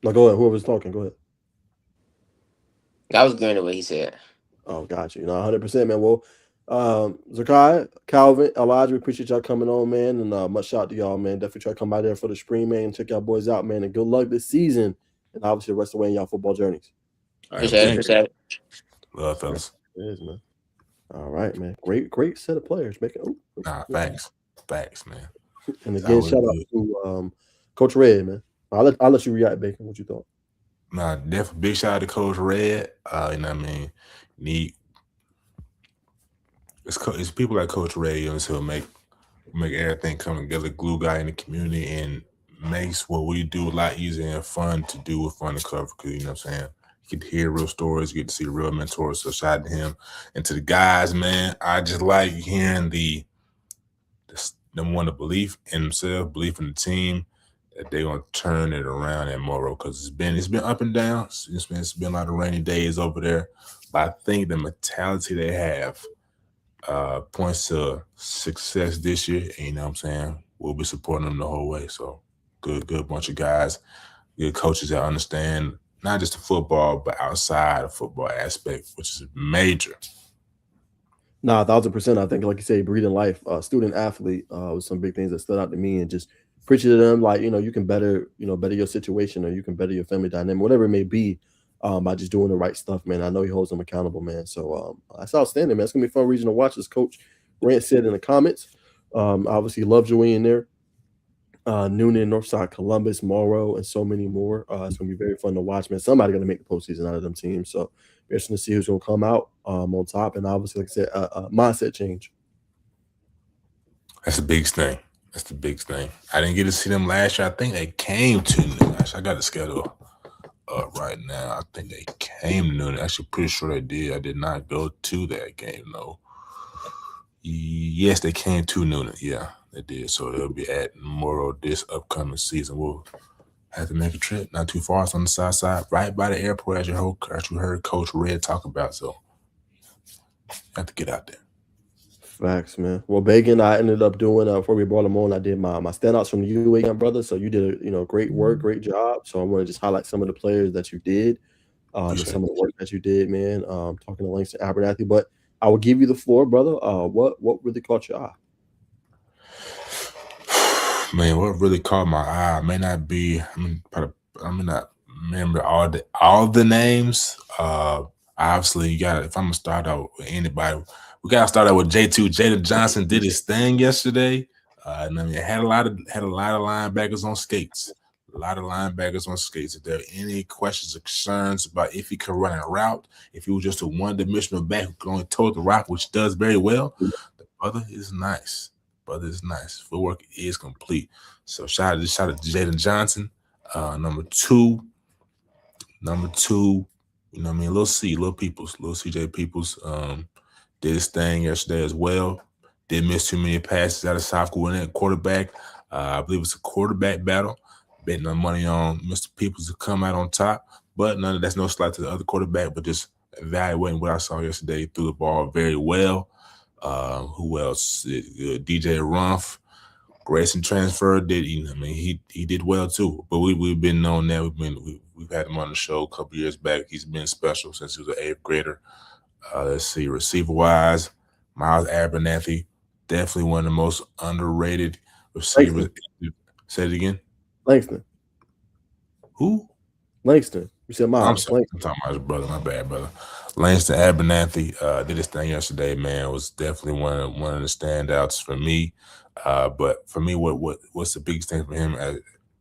No, go ahead. Whoever's talking, go ahead. I was agreeing to what he said. Oh, got you. 100%, man. Well, Zakai, Calvin, Elijah, we appreciate y'all coming on, man. And much shout out to y'all, man. Definitely try to come by there for the stream, man. And check y'all boys out, man. And good luck this season. And obviously the rest of the way in y'all football journeys. Appreciate it. Love, fellas. It is, man. All right, man. Great set of players. Facts, man. And again, shout out to Coach Red, man. I'll let you react, Bacon. What you thought? Nah, definitely big shout out to Coach Red. You know what I mean? It's people like Coach Red, you know, who make everything come together, glue guy in the community, and makes what we do a lot easier and fun to do with fun to cover. Because you know what I'm saying, get to hear real stories, get to see the real mentors. So shout out to him. And to the guys, man, I just like hearing them want the belief in themselves, belief in the team, that they're gonna turn it around at Morrow, because it's been up and down. It's been a lot of rainy days over there. But I think the mentality they have points to success this year. And you know what I'm saying? We'll be supporting them the whole way. So good bunch of guys, good coaches that understand not just the football, but outside of football aspect, which is major. Nah, 1,000%. I think, like you say, breathing life, student athlete was some big things that stood out to me, and just preaching to them, like, you can better, better your situation, or you can better your family dynamic, whatever it may be, by just doing the right stuff, man. I know he holds them accountable, man. So that's outstanding, man. It's gonna be a fun region to watch. As Coach Grant said in the comments, obviously love Joey there. Noonan, Northside, Columbus, Morrow, and so many more. It's gonna be very fun to watch, man. Somebody gonna make the postseason out of them teams. So interesting to see who's gonna come out on top. And obviously, like I said, mindset change. That's the biggest thing. That's the biggest thing. I didn't get to see them last year. I think they came to Noonan. Actually, I got the schedule up right now. I think they came to Noonan. Actually, pretty sure they did. I did not go to that game, though. Yes, they came to Noonan. Yeah, they did. So they'll be at Morrow this upcoming season. We'll have to make a trip. Not too far. It's on the south side, right by the airport, as you heard Coach Red talk about. So you have to get out there. Facts, man. Well, Bacon, I ended up doing before we brought him on, I did my standouts from the UAM, brother. So you did great work, great job. So I want to just highlight some of the players that you did, just some of the work that you did, man. Talking to Langston Abernathy, but I will give you the floor, brother. What really caught your eye? Man, what really caught my eye may not be. I may not remember all the names. Obviously, you got. If I'm gonna start out with anybody, we gotta start out with J2. Jada Johnson did his thing yesterday. And I mean, it had a lot of linebackers on skates. A lot of linebackers on skates. If there are any questions or concerns about if he could run a route, if he was just a one-dimensional back who could only toe the rock, which does very well, the brother is nice. Footwork is complete. So shout out to Jaden Johnson. Number two, you know what I mean? Little CJ Peoples did his thing yesterday as well. Didn't miss too many passes out of South Carolina quarterback. I believe it's a quarterback battle. Betting my money on Mr. Peoples to come out on top. But that's no slight to the other quarterback, but just evaluating what I saw yesterday. Threw the ball very well. Who else? DJ Rumph, Grayson transfer did. He did well too. But we've been known that we've had him on the show a couple years back. He's been special since he was an 8th grader. Let's see, receiver wise, Miles Abernathy, definitely one of the most underrated receivers. Langston. Say it again. Langston. Who? Langston. You said Miles. I'm talking about his brother. My bad, brother. Langston Abernathy did his thing yesterday, man. It was definitely one of the standouts for me. But for me, what's the biggest thing for him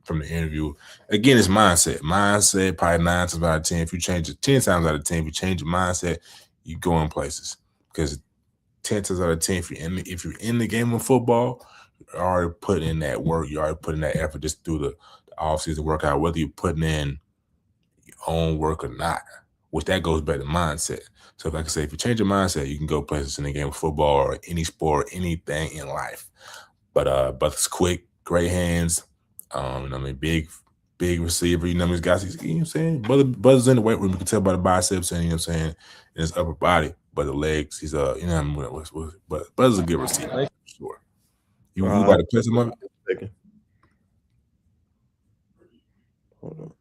from the interview? Again, it's mindset. Mindset, probably 9 times out of 10. If you change it 10 times out of 10, if you change your mindset, you go in places. Because 10 times out of 10, if you're in the game of football, you're already putting in that work. You're already putting that effort just through the off-season workout, whether you're putting in your own work or not, which that goes back to mindset. So like I say, if you change your mindset, you can go places in the game of football or any sport, anything in life. But it's quick, great hands. Big receiver. He's got, you know what I'm saying? Brother's in the weight room. You can tell by the biceps and, you know what I'm saying, in his upper body. But the legs, he's but Brother's a good receiver, for sure. You got to play some of it? Hold on.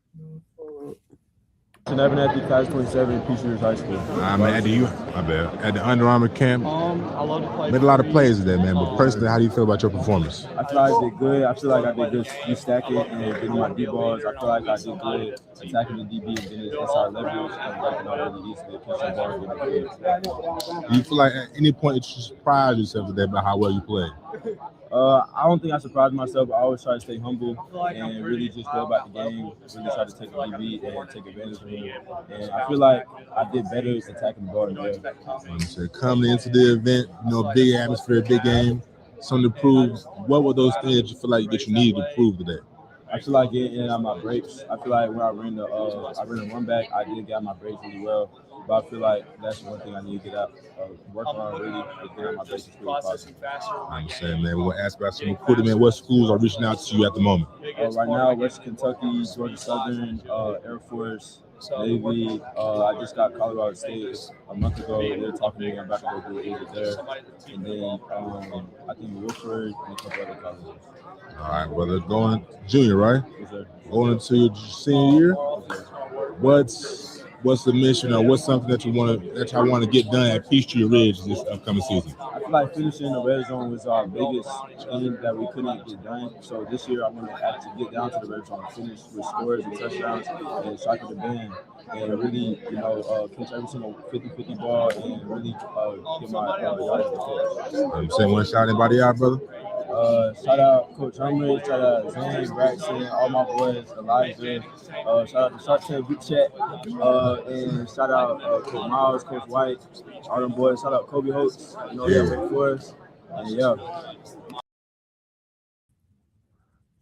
Abernathy, class 27, Peace Rivers High School. At the Under Armour camp, I love to play. Made a lot of plays today, man. But personally, how do you feel about your performance? I feel like I did good. I feel like I did good stacking and getting my D balls. I feel like I did good attacking the DB and getting his inside leverage and working on really easily catching balls with the Do you feel like at any point you surprised yourself today about how well you played? I don't think I surprised myself. I always try to stay humble and really just go about the game, really try to take the DB and take advantage of him. And I feel like I did better attacking the ball than well. So coming into the event, big atmosphere, big game, something to prove. What were those things that you feel like that you needed to prove today? I feel like getting in on my breaks. I feel like when I ran the run back, I did get on my breaks really well. But I feel like that's one thing I need to get out, work on really, to get on my breaks as quickly as possible. I understand, man. We're gonna ask about some recruiting, man. What schools are reaching out to you at the moment? Right now, West Kentucky, Georgia Southern, Air Force, Navy. I just got Colorado State a month ago. They're talking to me. I'm about to go do it there. And then I think Wilford and a couple other colleges. All right, brother. Going junior, right? Yes, sir. Going into your senior year. What's the mission, or what's something that I want to get done at Peachtree Ridge this upcoming season? I feel like finishing the red zone was our biggest thing that we couldn't get done. So this year I want to actually get down to the red zone, finish with scores and touchdowns and strike the band, and really, catch every single 50-50 ball and really get my yardage to catch. Say one shot anybody out, brother? Shout out Coach Hummer, shout out Zane, Braxton, all my boys, Elijah, shout out to Shark Tank Big Chat, and shout out Coach Miles, Coach White, all them boys, shout out Kobe Holtz, they're waiting for us, and yeah.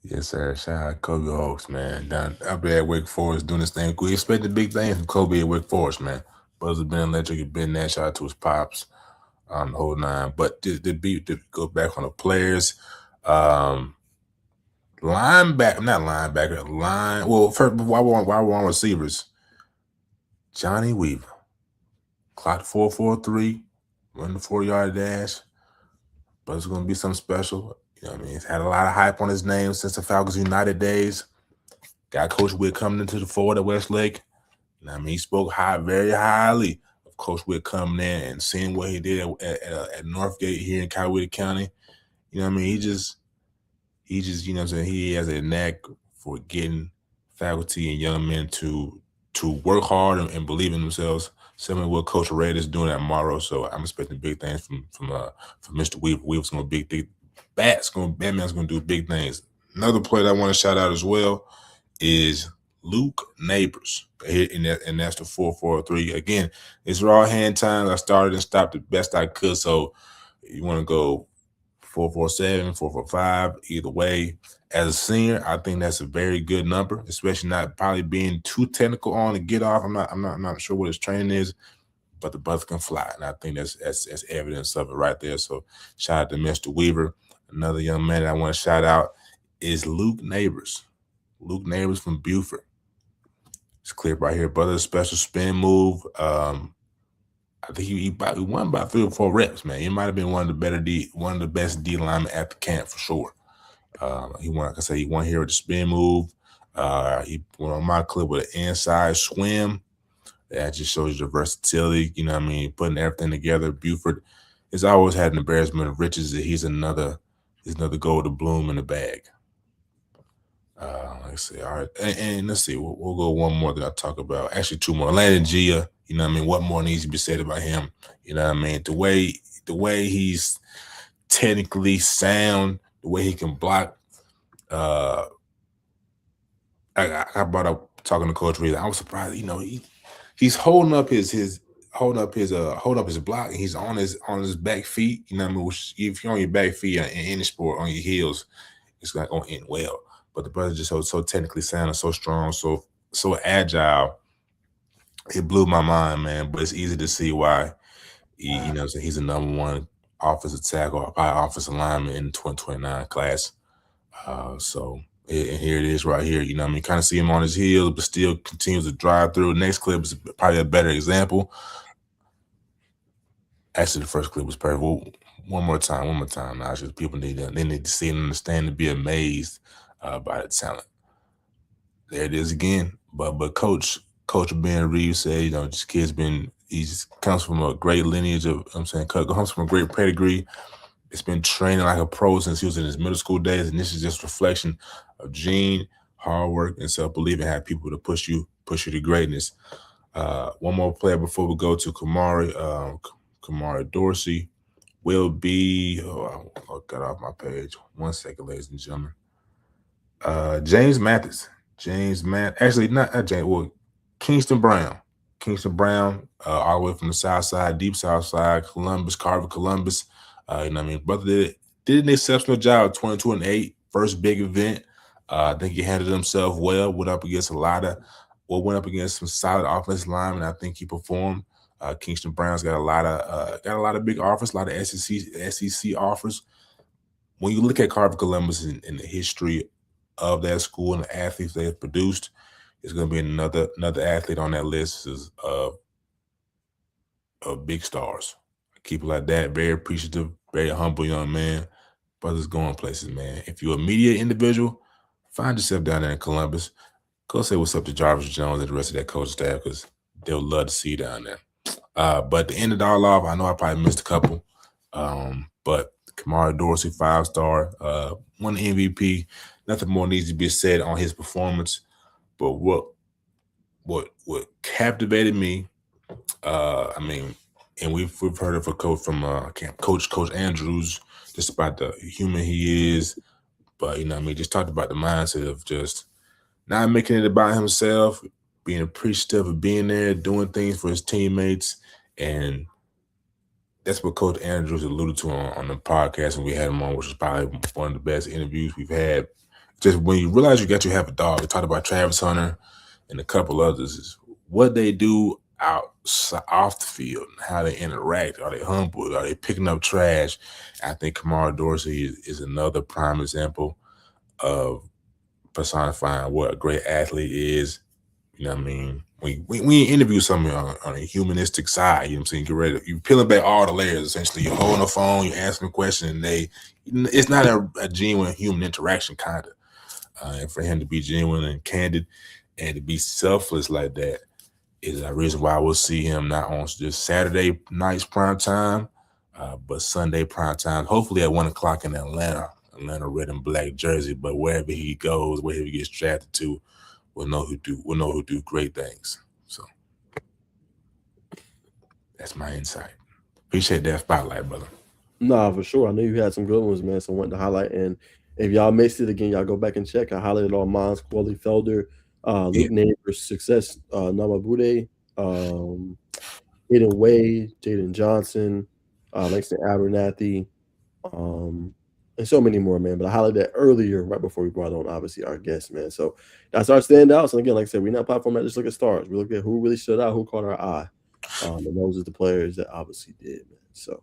Yes, sir. Shout out Kobe Holtz, man. Down up there at Wake Forest doing this thing. We expected big things from Kobe at Wake Forest, man. Buzz has been electric, he's been there. Shout out to his pops on the whole nine. But to go back on the players, not linebacker, well, first, while we're on receivers, Johnny Weaver, clocked 4.43, run the 4-yard dash, but it's going to be something special. You know what I mean? He's had a lot of hype on his name since the Falcons United days. Got Coach Witt coming into the fold at Westlake. You know what I mean? He spoke very highly of Coach Witt coming in and seeing what he did at Northgate here in Coweta County. You know what I mean? He just, you know what I'm saying? He has a knack for getting faculty and young men to work hard and believe in themselves, similar to what Coach Red is doing at Morrow. So I'm expecting big things from Mr. Weaver. Weaver's going to be Batman's going to do big things. Another player that I want to shout out as well is Luke Neighbors, and that's the 4.43. Again, it's raw hand times. I started and stopped the best I could. So you want to go 4.47, 4.45, either way. As a senior, I think that's a very good number, especially not probably being too technical on the get off. I'm not sure what his training is, but the bus can fly, and I think that's evidence of it right there. So shout out to Mr. Weaver. Another young man that I want to shout out is Luke Neighbors. Luke Neighbors from Buford. It's clear right here, brother. Special spin move. I think he won by 3 or 4 reps, man. He might have been one of the best D linemen at the camp for sure. He won, like I say, he won here with the spin move. He went on my clip with an inside swim. That just shows you the versatility. You know what I mean? Putting everything together. Buford has always had an embarrassment of riches. That he's another gold to bloom in the bag. Let's see. All right. And let's see. We'll go one more that I talk about. Actually, 2 more. Landon Gia. You know what I mean? What more needs to be said about him? You know what I mean? The way he's technically sound, the way he can block. I brought up talking to Coach Reed. I was surprised. You know, he's holding up his block, and he's on his back feet. You know what I mean? Which, if you're on your back feet in any sport, on your heels, it's not going to end well. But the brother's just so technically sound and so strong, so agile. It blew my mind, man. But it's easy to see why he's the number 1 offensive tackle, probably offensive lineman in the 2029 class. And here it is right here. You know what I mean? Kind of see him on his heels, but still continues to drive through. Next clip is probably a better example. Actually, the first clip was perfect. Well, one more time. Now, just people need to see and understand, to be amazed by the talent. There it is again. But Coach Ben Reeves said, this kid's comes from a great lineage of, comes from a great pedigree. It's been training like a pro since he was in his middle school days, and this is just a reflection of gene, hard work, and self-belief, and have people to push you to greatness. One more player before we go to Kamari Dorsey will be. I got off my page. 1 second, ladies and gentlemen. James Mathis. Actually, not James. Well, Kingston Brown. All the way from the South Side, deep South Side, Carver, Columbus. You know what I mean? Brother did an exceptional job. 22-8, first big event. I think he handled himself well. Went up against some solid offensive linemen. I think he performed. Kingston Brown's got a lot of big offers, a lot of SEC offers. When you look at Carver Columbus in the history of that school and the athletes they have produced, it's going to be another athlete on that list of big stars. Keep it like that. Very appreciative, very humble young man. Brothers going places, man. If you're a media individual, find yourself down there in Columbus. Go say what's up to Jarvis Jones and the rest of that coach staff because they'll love to see you down there. But to end it all off, I know I probably missed a couple. But Kamara Dorsey, 5-star, won the MVP. Nothing more needs to be said on his performance. But what captivated me, and we've heard it from Coach Andrews, just about the human he is. But just talked about the mindset of just not making it about himself, being appreciative of being there, doing things for his teammates, and that's what Coach Andrews alluded to on the podcast, and we had him on, which was probably one of the best interviews we've had. Just when you realize you have a dog, we talked about Travis Hunter and a couple others, is what they do off the field, how they interact. Are they humble? Are they picking up trash? I think Kamara Dorsey is another prime example of personifying what a great athlete is. When you interview someone on a humanistic side, get ready. You're peeling back all the layers, essentially. You're holding the phone, you're asking a question, and it's not a genuine human interaction, kind of. And for him to be genuine and candid and to be selfless like that is a reason why we'll see him not on just Saturday night's prime time, but Sunday prime time, hopefully at 1 o'clock in Atlanta red and black jersey. But wherever he goes, wherever he gets drafted to, we'll know who do great things. So that's my insight. Appreciate that spotlight, brother. Nah, for sure. I know you had some good ones, man. So I wanted to highlight. And if y'all missed it again, y'all go back and check. I highlighted all mine: Quali Felder, Luke Neighbors, Success, Namabude, Aiden Wade, Jaden Johnson, Langston Abernathy, and so many more, man. But I highlighted that earlier, right before we brought on, obviously, our guest, man. So that's our standouts. And again, like I said, we're not a platform that just look at stars. We look at who really stood out, who caught our eye. And those are the players that obviously did, man. So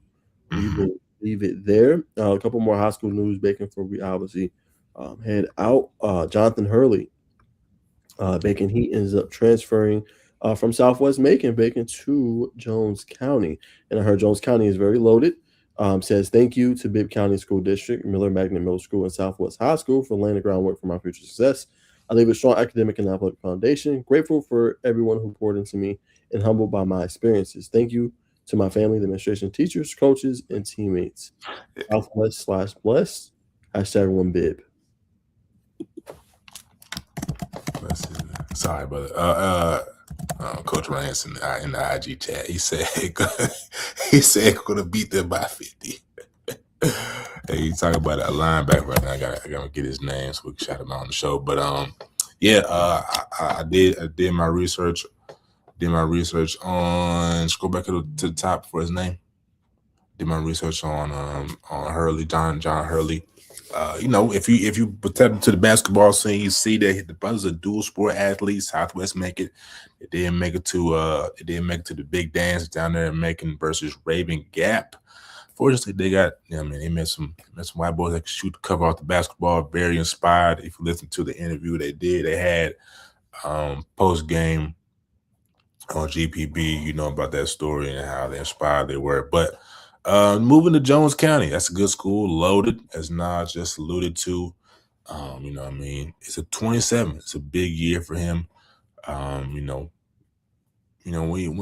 we will leave it there. A couple more high school news, Bacon, before we obviously head out. Jonathan Hurley, Bacon, he ends up transferring from Southwest Macon, Bacon, to Jones County. And I heard Jones County is very loaded. Says thank you to Bibb County School District, Miller Magnet Middle School, and Southwest High School for laying the groundwork for my future success. I leave a strong academic and athletic foundation. Grateful for everyone who poured into me and humbled by my experiences. Thank you to my family, the administration, teachers, coaches, and teammates. Southwest/blessed. #1Bibb. Sorry, brother. Coach Ransom in the IG chat, he said gonna beat them by 50. Hey, he's talking about a linebacker right now. I gotta get his name so we can shout him out on the show. But I did my research. Did my research on, scroll back to the top for his name. Did my research on Hurley, John Hurley. If you step to the basketball scene, you see that the brothers are dual sport athletes. Southwest make it. They didn't make it to the big dance down there in Macon versus Raven Gap. Fortunately, they got, they met some white boys that could shoot the cover off the basketball. Very inspired. If you listen to the interview they did, they had post game on GPB, about that story and how they inspired they were. But moving to Jones County, that's a good school, loaded, as Nas just alluded to. It's a 27. It's a big year for him. When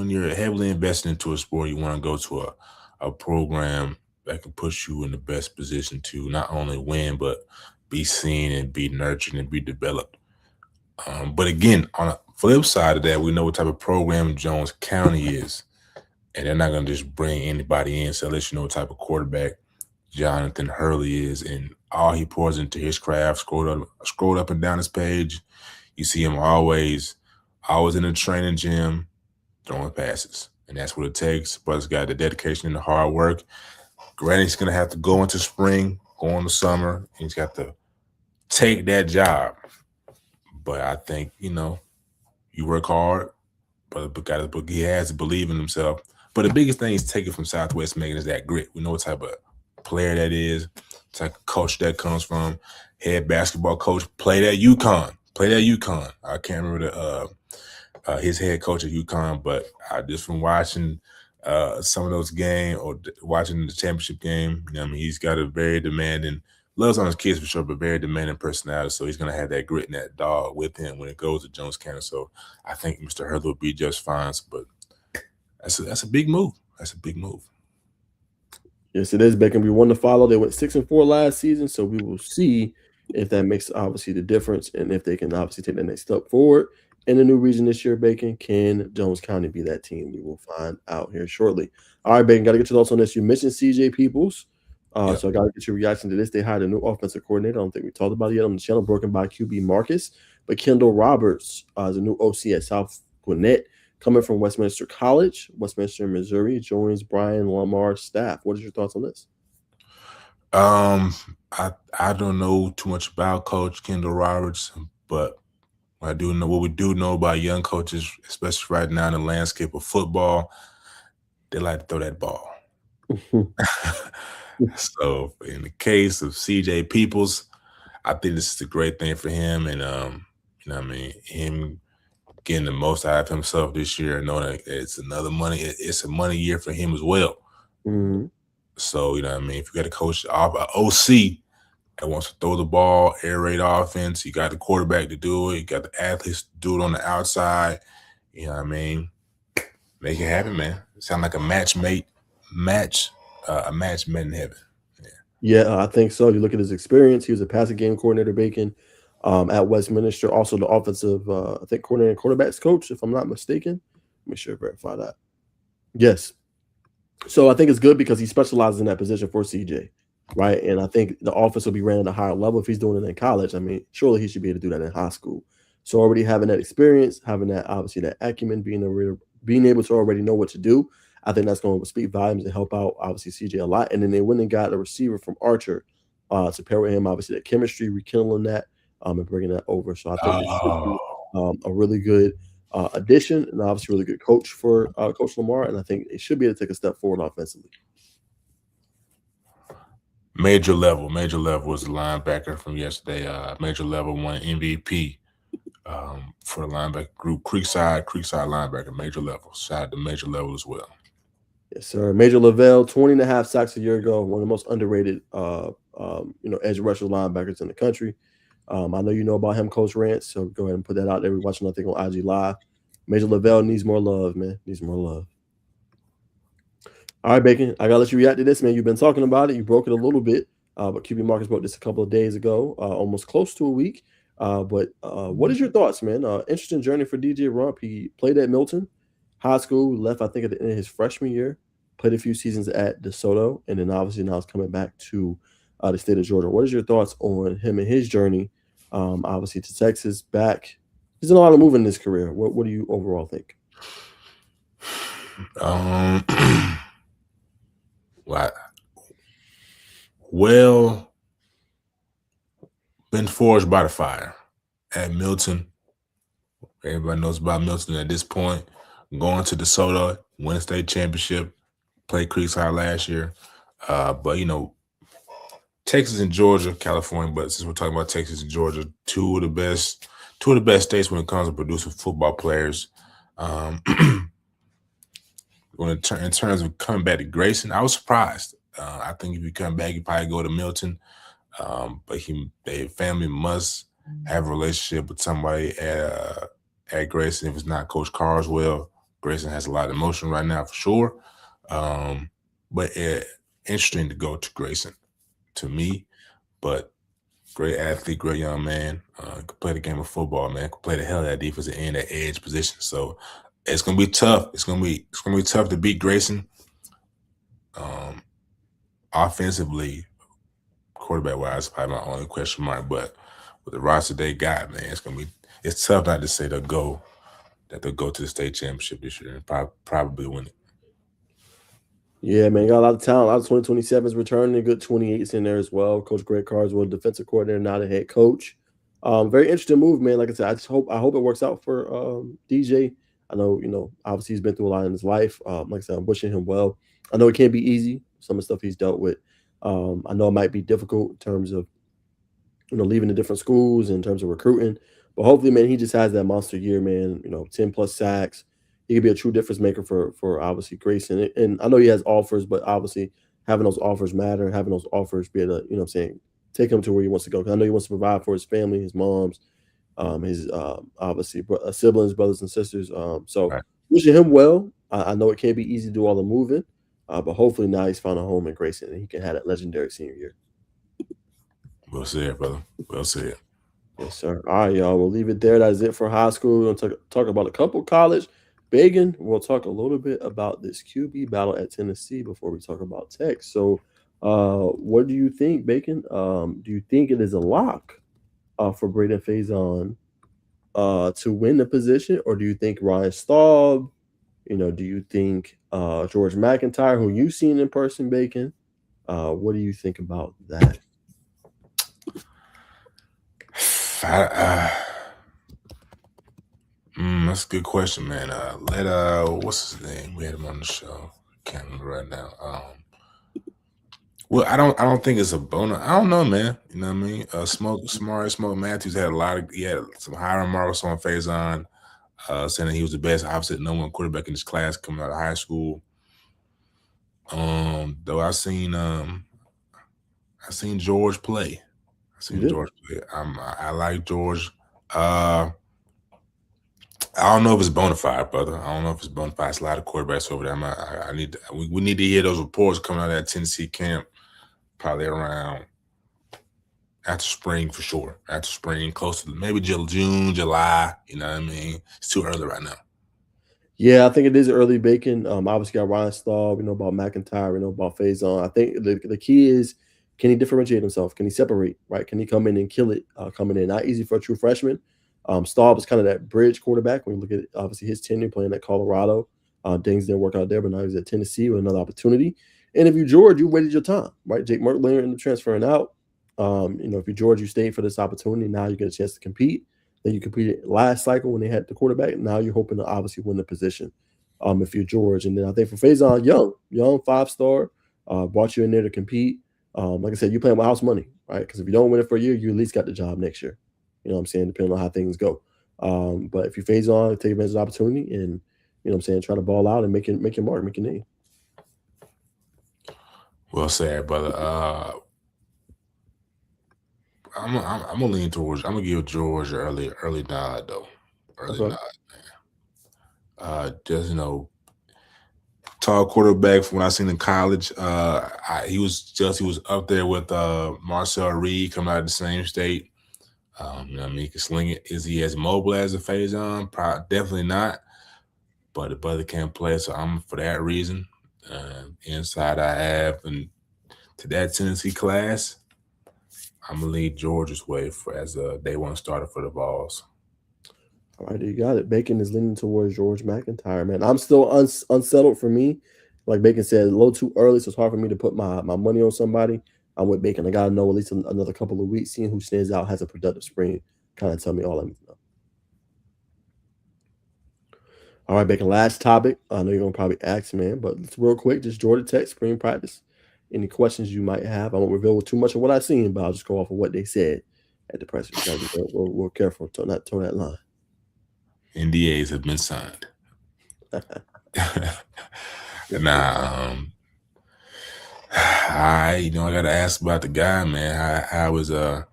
you're heavily invested into a sport, you want to go to a program that can put you in the best position to not only win, but be seen and be nurtured and be developed. But again, on a flip side of that, we know what type of program Jones County is. And they're not going to just bring anybody in. So let you know what type of quarterback Jonathan Hurley is. And all he pours into his craft, scrolled up and down his page. You see him always in the training gym, throwing passes. And that's what it takes. Brother's got the dedication and the hard work. Granted, he's going to have to go into spring, go into summer. He's got to take that job. But I think, you work hard, but he has to believe in himself. But the biggest thing he's taking from Southwest Macon is that grit. We know what type of player that is, type of coach that comes from. Head basketball coach, played at UConn. I can't remember his head coach at UConn, but I just from watching some of those games or watching the championship game, he's got a very demanding, loves on his kids for sure, but very demanding personality. So he's gonna have that grit and that dog with him when it goes to Jones County. So I think Mr. Hurley will be just fine. But that's a big move. That's a big move. Yes, it is, Bacon. We won to follow. They went 6-4 last season, so we will see if that makes obviously the difference and if they can obviously take the next step forward in the new region this year. Bacon, can Jones County be that team? We will find out here shortly. All right, Bacon, got to get your thoughts on this. You mentioned CJ Peoples, Yep. so I got to get your reaction to this. They hired a new offensive coordinator. I don't think we talked about it yet on the channel, broken by QB Marcus, but Kendall Roberts is a new OC at South Gwinnett. Coming from Westminster College, Westminster, Missouri, joins Brian Lamar's staff. What is your thoughts on this? I don't know too much about Coach Kendall Roberts, but what we do know about young coaches, especially right now in the landscape of football, they like to throw that ball. So in the case of CJ Peoples, I think this is a great thing for him, and him getting the most out of himself this year, knowing that it's a money year for him as well. Mm-hmm. So, if you got a coach, OC that wants to throw the ball, air raid offense, you got the quarterback to do it, you got the athletes to do it on the outside, make it happen, man. It sounds like a match made in heaven. Yeah, I think so. You look at his experience. He was a passing game coordinator, Bacon, at Westminster. Also, the offensive, I think, coordinator and quarterbacks coach, if I'm not mistaken. Make sure to verify that. Yes. So I think it's good because he specializes in that position for CJ, right? And I think the offense will be ran at a higher level if he's doing it in college. I mean, surely he should be able to do that in high school. So already having that experience, having that obviously that acumen, being able to already know what to do, I think that's going to speak volumes and help out obviously CJ a lot. And then they went and got a receiver from Archer to pair with him. Obviously, that chemistry, rekindling that, and bringing that over. So I think this should be a really good addition, and obviously really good coach for Coach Lamar. And I think it should be able to take a step forward offensively. Major level was the linebacker from yesterday. Major level won MVP for the linebacker group. Creekside linebacker, major level. Shout out to major level as well. Yes, sir. Major Lavelle, 20.5 sacks a year ago, one of the most underrated edge rusher linebackers in the country. I know you know about him, Coach Rance, so go ahead and put that out there. We're watching nothing on IG Live. Major Lavelle needs more love, man. Needs more love. All right, Bacon, I got to let you react to this, man. You've been talking about it. You broke it a little bit, but QB Marcus broke this a couple of days ago, almost close to a week. But what is your thoughts, man? Interesting journey for DJ Rump. He played at Milton High School, left, I think, at the end of his freshman year, played a few seasons at DeSoto, and then obviously now is coming back to the state of Georgia. What is your thoughts on him and his journey, obviously, to Texas, back? He's done a lot of moving in his career. What do you overall think? Well, been forged by the fire at Milton. Everybody knows about Milton at this point. Going to DeSoto, win a state championship, played Creekside last year. But Texas and Georgia, California. But since we're talking about Texas and Georgia, two of the best states when it comes to producing football players. In terms of coming back to Grayson, I was surprised. I think if you come back, you probably go to Milton. But their family must have a relationship with somebody at Grayson. If it's not Coach Carswell, Grayson has a lot of emotion right now for sure. But interesting to go to Grayson to me. But great athlete, great young man. Could play the game of football, man. Could play the hell out of that defensive end, that edge position. So it's gonna be tough. It's gonna be tough to beat Grayson. Offensively, quarterback wise, probably my only question mark. But with the roster they got, man, it's tough not to say they'll go to the state championship this year and probably win it. Yeah, man, got a lot of talent. A lot of 2027s returning, a good 28s in there as well. Coach Greg Carswell, defensive coordinator, now the head coach. Very interesting move, man. Like I said, I hope it works out for DJ. I know, obviously he's been through a lot in his life. Like I said, I'm wishing him well. I know it can't be easy. Some of the stuff he's dealt with. I know it might be difficult in terms of leaving the different schools in terms of recruiting. But hopefully, man, he just has that monster year, man. 10 plus sacks. He could be a true difference maker for obviously Grayson. And I know he has offers, but obviously having those offers matter. Having those offers be able to, what I'm saying, take him to where he wants to go. 'Cause I know he wants to provide for his family, his moms, his obviously siblings, brothers and sisters. So Right. wishing him well. I know it can't be easy to do all the moving, but hopefully now he's found a home in Grayson and he can have that legendary senior year. Well said, brother. Well said. Yes, sir. All right, y'all. We'll leave it there. That's it for high school. We'll talk about a couple college. Bacon, we'll talk a little bit about this QB battle at Tennessee before we talk about Tech. So, what do you think, Bacon? Do you think it is a lock for Braden Faison to win the position, or do you think Ryan Staub? Do you think George McIntyre, who you've seen in person, Bacon? What do you think about that? That's a good question, man. What's his name? We had him on the show. Can't remember right now. Well, I don't think it's a bonus. I don't know, man. You know what I mean? Smoke Matthews he had some higher marks on Faison, saying that he was the best opposite number one quarterback in his class coming out of high school. Though I seen George play. George play. I like George. I don't know if it's bona fide, brother. I don't know if it's bona fide. It's a lot of quarterbacks over there. We need to hear those reports coming out of that Tennessee camp, probably around after spring for sure. After spring, close to maybe June, July. You know what I mean? It's too early right now. Yeah, I think it is early Bacon. Obviously got Ryan Staub, about McIntyre, about Faison. I think the key is, can he differentiate himself? Can he separate? Right? Can he come in and kill it? Coming in, not easy for a true freshman. Staub is kind of that bridge quarterback. When you look at obviously his tenure playing at Colorado, things didn't work out there, but now he's at Tennessee with another opportunity. And if you George, you waited your time, right? Jake Mertlinger ended up transferring out. If you George, you stayed for this opportunity. Now you get a chance to compete. Then you competed last cycle when they had the quarterback. Now you're hoping to obviously win the position. If you're George, and then I think for Faison, young 5-star, brought you in there to compete. Like I said, you're playing with house money, right? Because if you don't win it for a year, you at least got the job next year. You know what I'm saying? Depending on how things go. But if you Faison, take advantage of the opportunity and try to ball out and make your mark, make your name. Well said, brother. I'm gonna lean towards. I'm gonna give George an early nod though. Early nod, man. Just tall quarterback from what I seen in college. He was up there with Marcel Reed coming out of the same state. He can sling it. Is he as mobile as a Faison? Definitely not. But the brother can play, so I'm for that reason. Inside I have and to that Tennessee class, I'm gonna lead Georgia's way as a day one starter for the Vols. All right, you got it. Bacon is leaning towards George McIntyre, man. I'm still unsettled for me. Like Bacon said, a little too early, so it's hard for me to put my money on somebody. I'm with Bacon. I got to know at least another couple of weeks, seeing who stands out, has a productive spring, kind of tell me all I need to know. All right, Bacon, last topic. I know you're going to probably ask, man, but it's real quick, just Georgia Tech spring practice. Any questions you might have? I won't reveal too much of what I've seen, but I'll just go off of what they said at the press. You got to be real careful to not toe that line. NDAs have been signed. Nah, I got to ask about the guy, man. How was the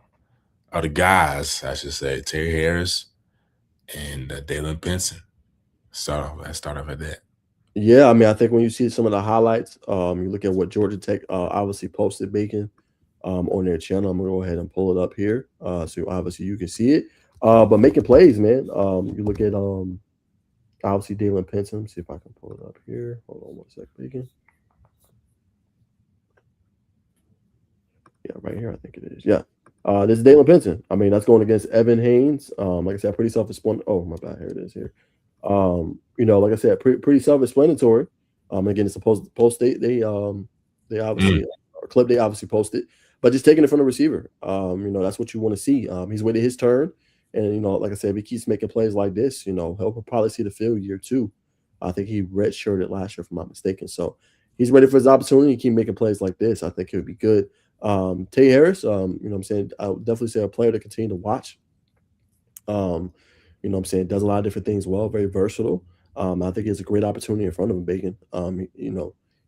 guys, I should say, Terry Harris and Dalen Pinson. Let's start off at that. Yeah, I mean, I think when you see some of the highlights, you look at what Georgia Tech obviously posted, Bacon, on their channel. I'm gonna go ahead and pull it up here, so obviously you can see it. But making plays, man. You look at obviously Dalen Pinson. See if I can pull it up here. Hold on one sec, Bacon. Yeah, right here, I think it is. Yeah. This is Dalen Pinson. I mean, that's going against Evan Haynes. Like I said, pretty self-explanatory. Oh, my bad. Here it is here. Like I said, pretty self-explanatory. Again, it's a post they Mm. obviously or clip they obviously posted, but just taking it from the receiver. That's what you want to see. He's waited his turn, and like I said, if he keeps making plays like this, he'll probably see the field year two. I think he redshirted last year, if I'm not mistaken. So he's ready for his opportunity. Keep making plays like this. I think it would be good. Tay Harris, what I'm saying, I would definitely say a player to continue to watch. Um, what I'm saying, does a lot of different things well, very versatile. I think he has a great opportunity in front of him, Bacon.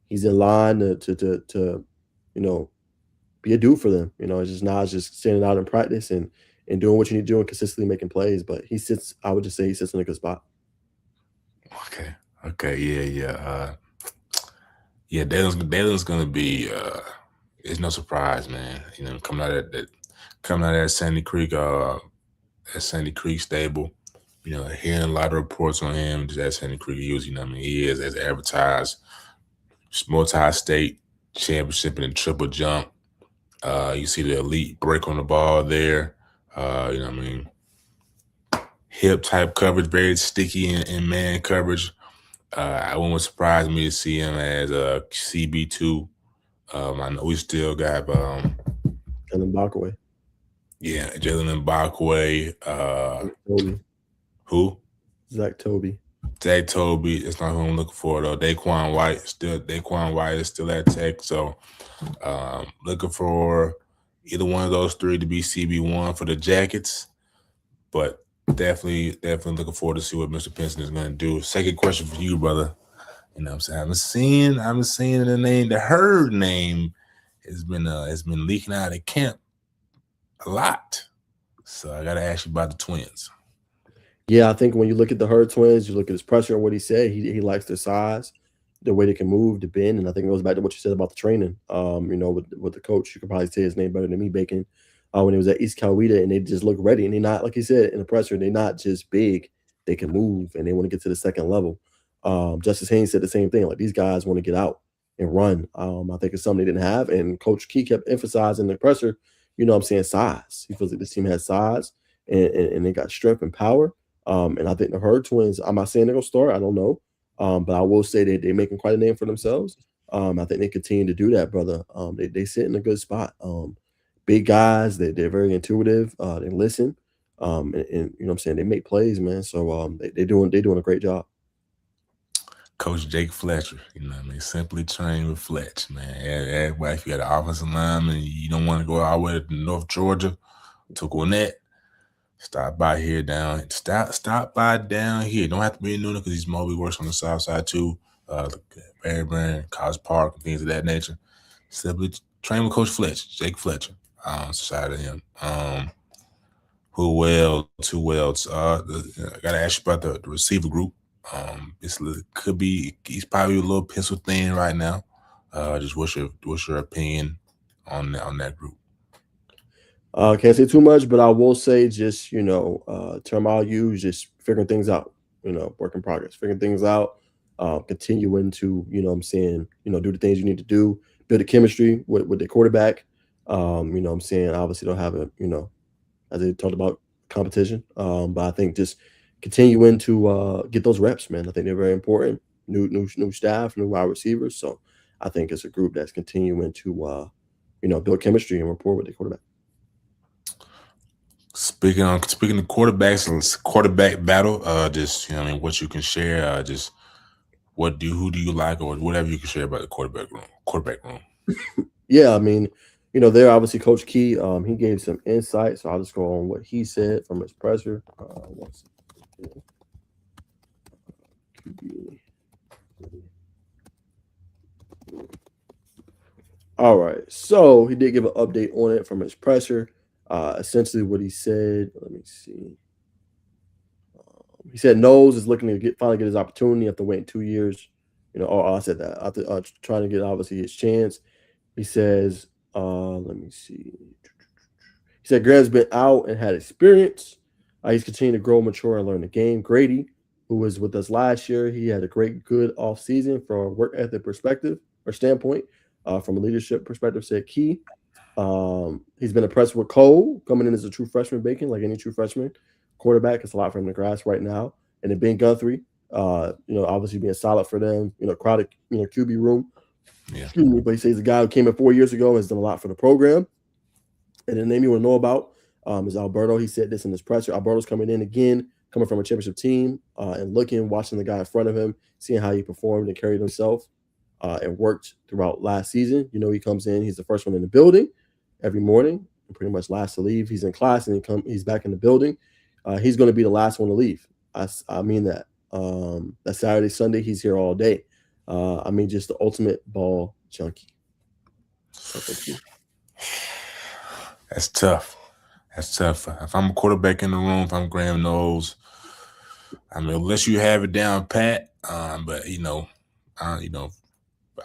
He's in line to you know, be a dude for them. It's just not just standing out in practice and doing what you need to do and consistently making plays. But I would just say he sits in a good spot. Okay. Okay. Yeah. Yeah. Yeah. Dalen's gonna be. It's no surprise, man. Coming out of that, coming out of that Sandy Creek stable. Hearing a lot of reports on him, just at Sandy Creek, he is as advertised, multi-state championship in the triple jump. You see the elite break on the ball there. Hip type coverage, very sticky in man coverage. I wouldn't surprise me to see him as a CB2. I know we still got Kellen Bakaway, Jalen Mbakwe. Toby, Who? Zach Toby. Zach Toby. It's not who I'm looking for though. Daquan White is still at Tech. So looking for either one of those three to be CB1 for the Jackets. But definitely looking forward to see what Mr. Pinson is going to do. Second question for you, brother. I'm saying I'm seeing the Herd name has been leaking out of camp a lot. So I got to ask you about the Twins. Yeah, I think when you look at the Herd twins, you look at his pressure and what he said. He likes their size, the way they can move, the bend, and I think it goes back to what you said about the training. With the coach, you could probably say his name better than me, Bacon. When he was at East Coweta, and they just look ready, and they're not like he said in the pressure. They're not just big; they can move, and they want to get to the second level. Justice Haynes said the same thing. Like these guys want to get out and run. I think it's something they didn't have, and Coach Key kept emphasizing the pressure. What I'm saying, size. He feels like this team has size, and they got strength and power. And I think the Herd twins, I'm not saying they're gonna start, I don't know. But I will say that they're making quite a name for themselves. I think they continue to do that, brother. They sit in a good spot. Big guys, they're very intuitive, they listen. And what I'm saying, they make plays, man. So they're doing a great job. Coach Jake Fletcher, simply train with Fletch, man. Everybody, if you got an offensive lineman, you don't want to go all the way to North Georgia to Gwinnett. Stop by down here. Don't have to be in Newnan because he's mostly works on the south side too. Fairburn, College Park, and things of that nature. Simply train with Coach Fletch, Jake Fletcher. Side of him. Who else? I gotta ask you about the receiver group. He's probably a little pencil thin right now. Just what's your opinion on that group? Can't say too much, but I will say just, term I'll use, just figuring things out, work in progress, figuring things out, continuing to, what I'm saying, do the things you need to do, build a chemistry with the quarterback. What I'm saying, obviously don't have as they talked about competition. But I think just continuing to get those reps, man. I think they're very important. New staff, new wide receivers. So I think it's a group that's continuing to, build chemistry and rapport with the quarterback. Speaking of quarterbacks, quarterback battle, what you can share, just who do you like, or whatever you can share about the quarterback room. Yeah, I mean, there obviously Coach Key, he gave some insight, so I'll just go on what he said from his presser. All right, so he did give an update on it from his presser. Essentially, what he said. Let me see. He said Knowles is looking to finally get his opportunity after waiting 2 years. I said that after trying to get obviously his chance. He says, let me see. He said Graham's been out and had experience. He's continuing to grow, mature, and learn the game. Grady, who was with us last year, he had a good off season from a work ethic perspective or standpoint. From a leadership perspective, said Key. He's been impressed with Cole coming in as a true freshman, Bacon, like any true freshman quarterback. It's a lot for him to grasp right now. And then Ben Guthrie, Obviously being solid for them. Crowded, QB room. Yeah. Excuse me, but he says the guy who came in 4 years ago has done a lot for the program. And the name you want to know about is Alberto. He said this in his presser. Alberto's coming in again, coming from a championship team, and watching the guy in front of him, seeing how he performed and carried himself, and worked throughout last season. He comes in, he's the first one in the building every morning, and pretty much last to leave. He's in class and he's back in the building. He's going to be the last one to leave. I mean that. That Saturday, Sunday, he's here all day. Just the ultimate ball junkie. That's tough. That's tough. If I'm a quarterback in the room, if I'm Graham Knowles, unless you have it down pat, but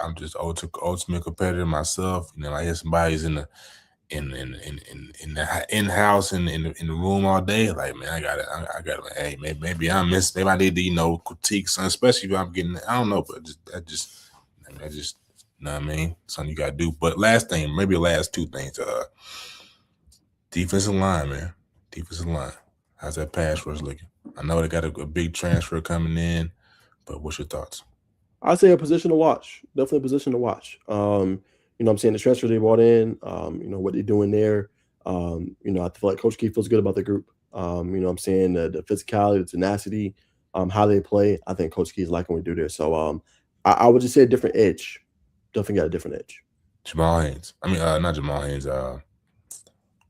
I'm just ultimate competitor myself. I hear somebody's in the in-house in the room all day. Like, man, I got it. Hey, maybe I missed. Maybe I need to critique something, especially if I'm getting. I don't know, but just you know what I mean. Something you got to do. But last thing, maybe the last two things. Defensive line, man. Defensive line. How's that pass rush looking? I know they got a big transfer coming in, but what's your thoughts? I'd say a position to watch. Definitely a position to watch. I'm saying the transfer they brought in, what they're doing there. I feel like Coach Keith feels good about the group. I'm saying the physicality, the tenacity, how they play. I think Coach Keith's liking what we do there. So I would just say a different edge. Definitely got a different edge. Jamal Haynes. Not Jamal Haynes.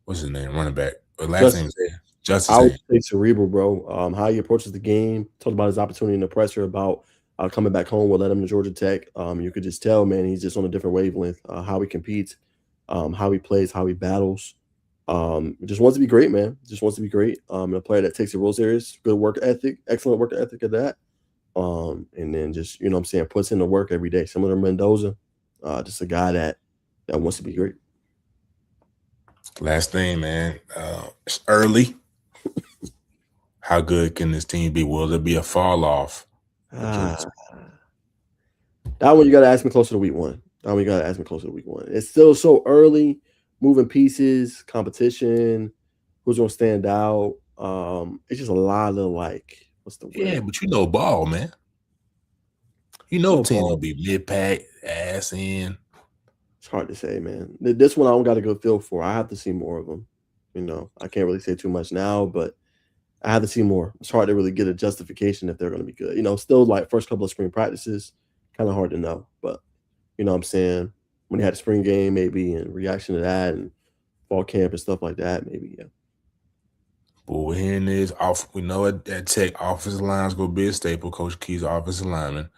What's his name? Running back. Last name is Justice. I would say cerebral, bro. How he approaches the game. Talked about his opportunity in the pressure, about coming back home. We'll let him to Georgia Tech. You could just tell, man, he's just on a different wavelength. How he competes, how he plays, how he battles. Just wants to be great, man. Just wants to be great. A player that takes it real serious. Good work ethic. Excellent work ethic at that. And then just, puts in the work every day. Similar to Mendoza. Just a guy that wants to be great. Last thing, man. It's early. How good can this team be? Will there be a fall off? That one you got to ask me closer to week one. It's still so early. Moving pieces, competition, who's going to stand out. It's just a lot of what's the word? Yeah, but ball, man. Team will be mid-pack, ass in. It's hard to say, man. This one I don't got a good feel for. I have to see more of them. I can't really say too much now, but I have to see more. It's hard to really get a justification if they're going to be good. Still first couple of spring practices, kind of hard to know. But, what I'm saying, when they had a spring game, maybe, in reaction to that and fall camp and stuff like that, maybe, yeah. But we're hearing this we know at Tech, offensive line's going to be a staple. Coach Key's offensive lineman.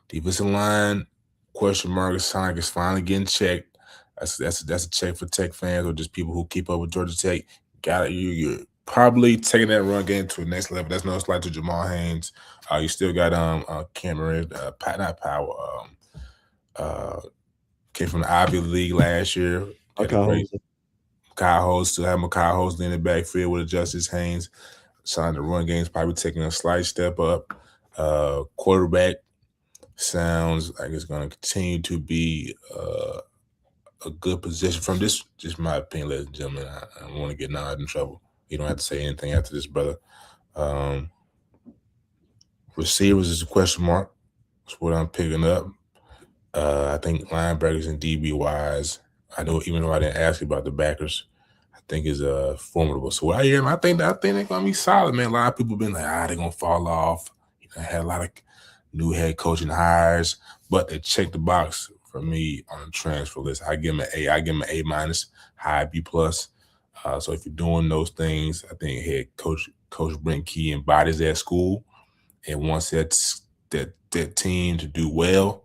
Defensive line, question mark, is finally getting checked. That's a check for Tech fans or just people who keep up with Georgia Tech. You're probably taking that run game to the next level. That's no slight to Jamal Haynes. You still got Cameron, not Power. Came from the Ivy League last year. Kyle Holst, still have Kyle Holst in the backfield with Justice Haynes. Signed the run game's probably taking a slight step up. Quarterback sounds like it's going to continue to be a good position from this. Just my opinion, ladies and gentlemen. I don't want to get Nod in trouble. You don't have to say anything after this, brother. Receivers is a question mark. That's what I'm picking up. I think linebackers and DB wise, even though I didn't ask you about the backers, I think is formidable. So what I hear, I think they're gonna be solid, man. A lot of people been like, they're gonna fall off. I had a lot of new head coaching hires, but they checked the box for me on the transfer list. I give them an A. I give them an A-, high B+. So if you're doing those things, I think head coach Brent Key embodies that school and wants that team to do well.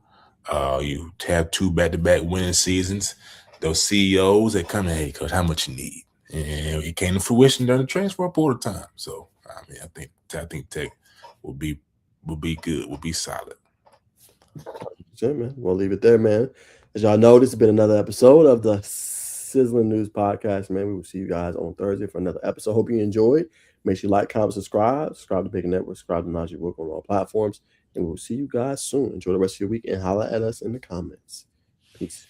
You have 2 back-to-back winning seasons. Those CEOs that come in, hey, coach, how much you need? And it came to fruition during the transfer portal time. So I think Tech will be good, will be solid. Man, we'll leave it there, man. As y'all know, this has been another episode of the Sizzling News Podcast, man. We will see you guys on Thursday for another episode. Hope you enjoyed. Make sure you like, comment, subscribe to Big Network, subscribe to Najee Work on all platforms, and we'll see you guys soon. Enjoy the rest of your week and holla at us in the comments. Peace.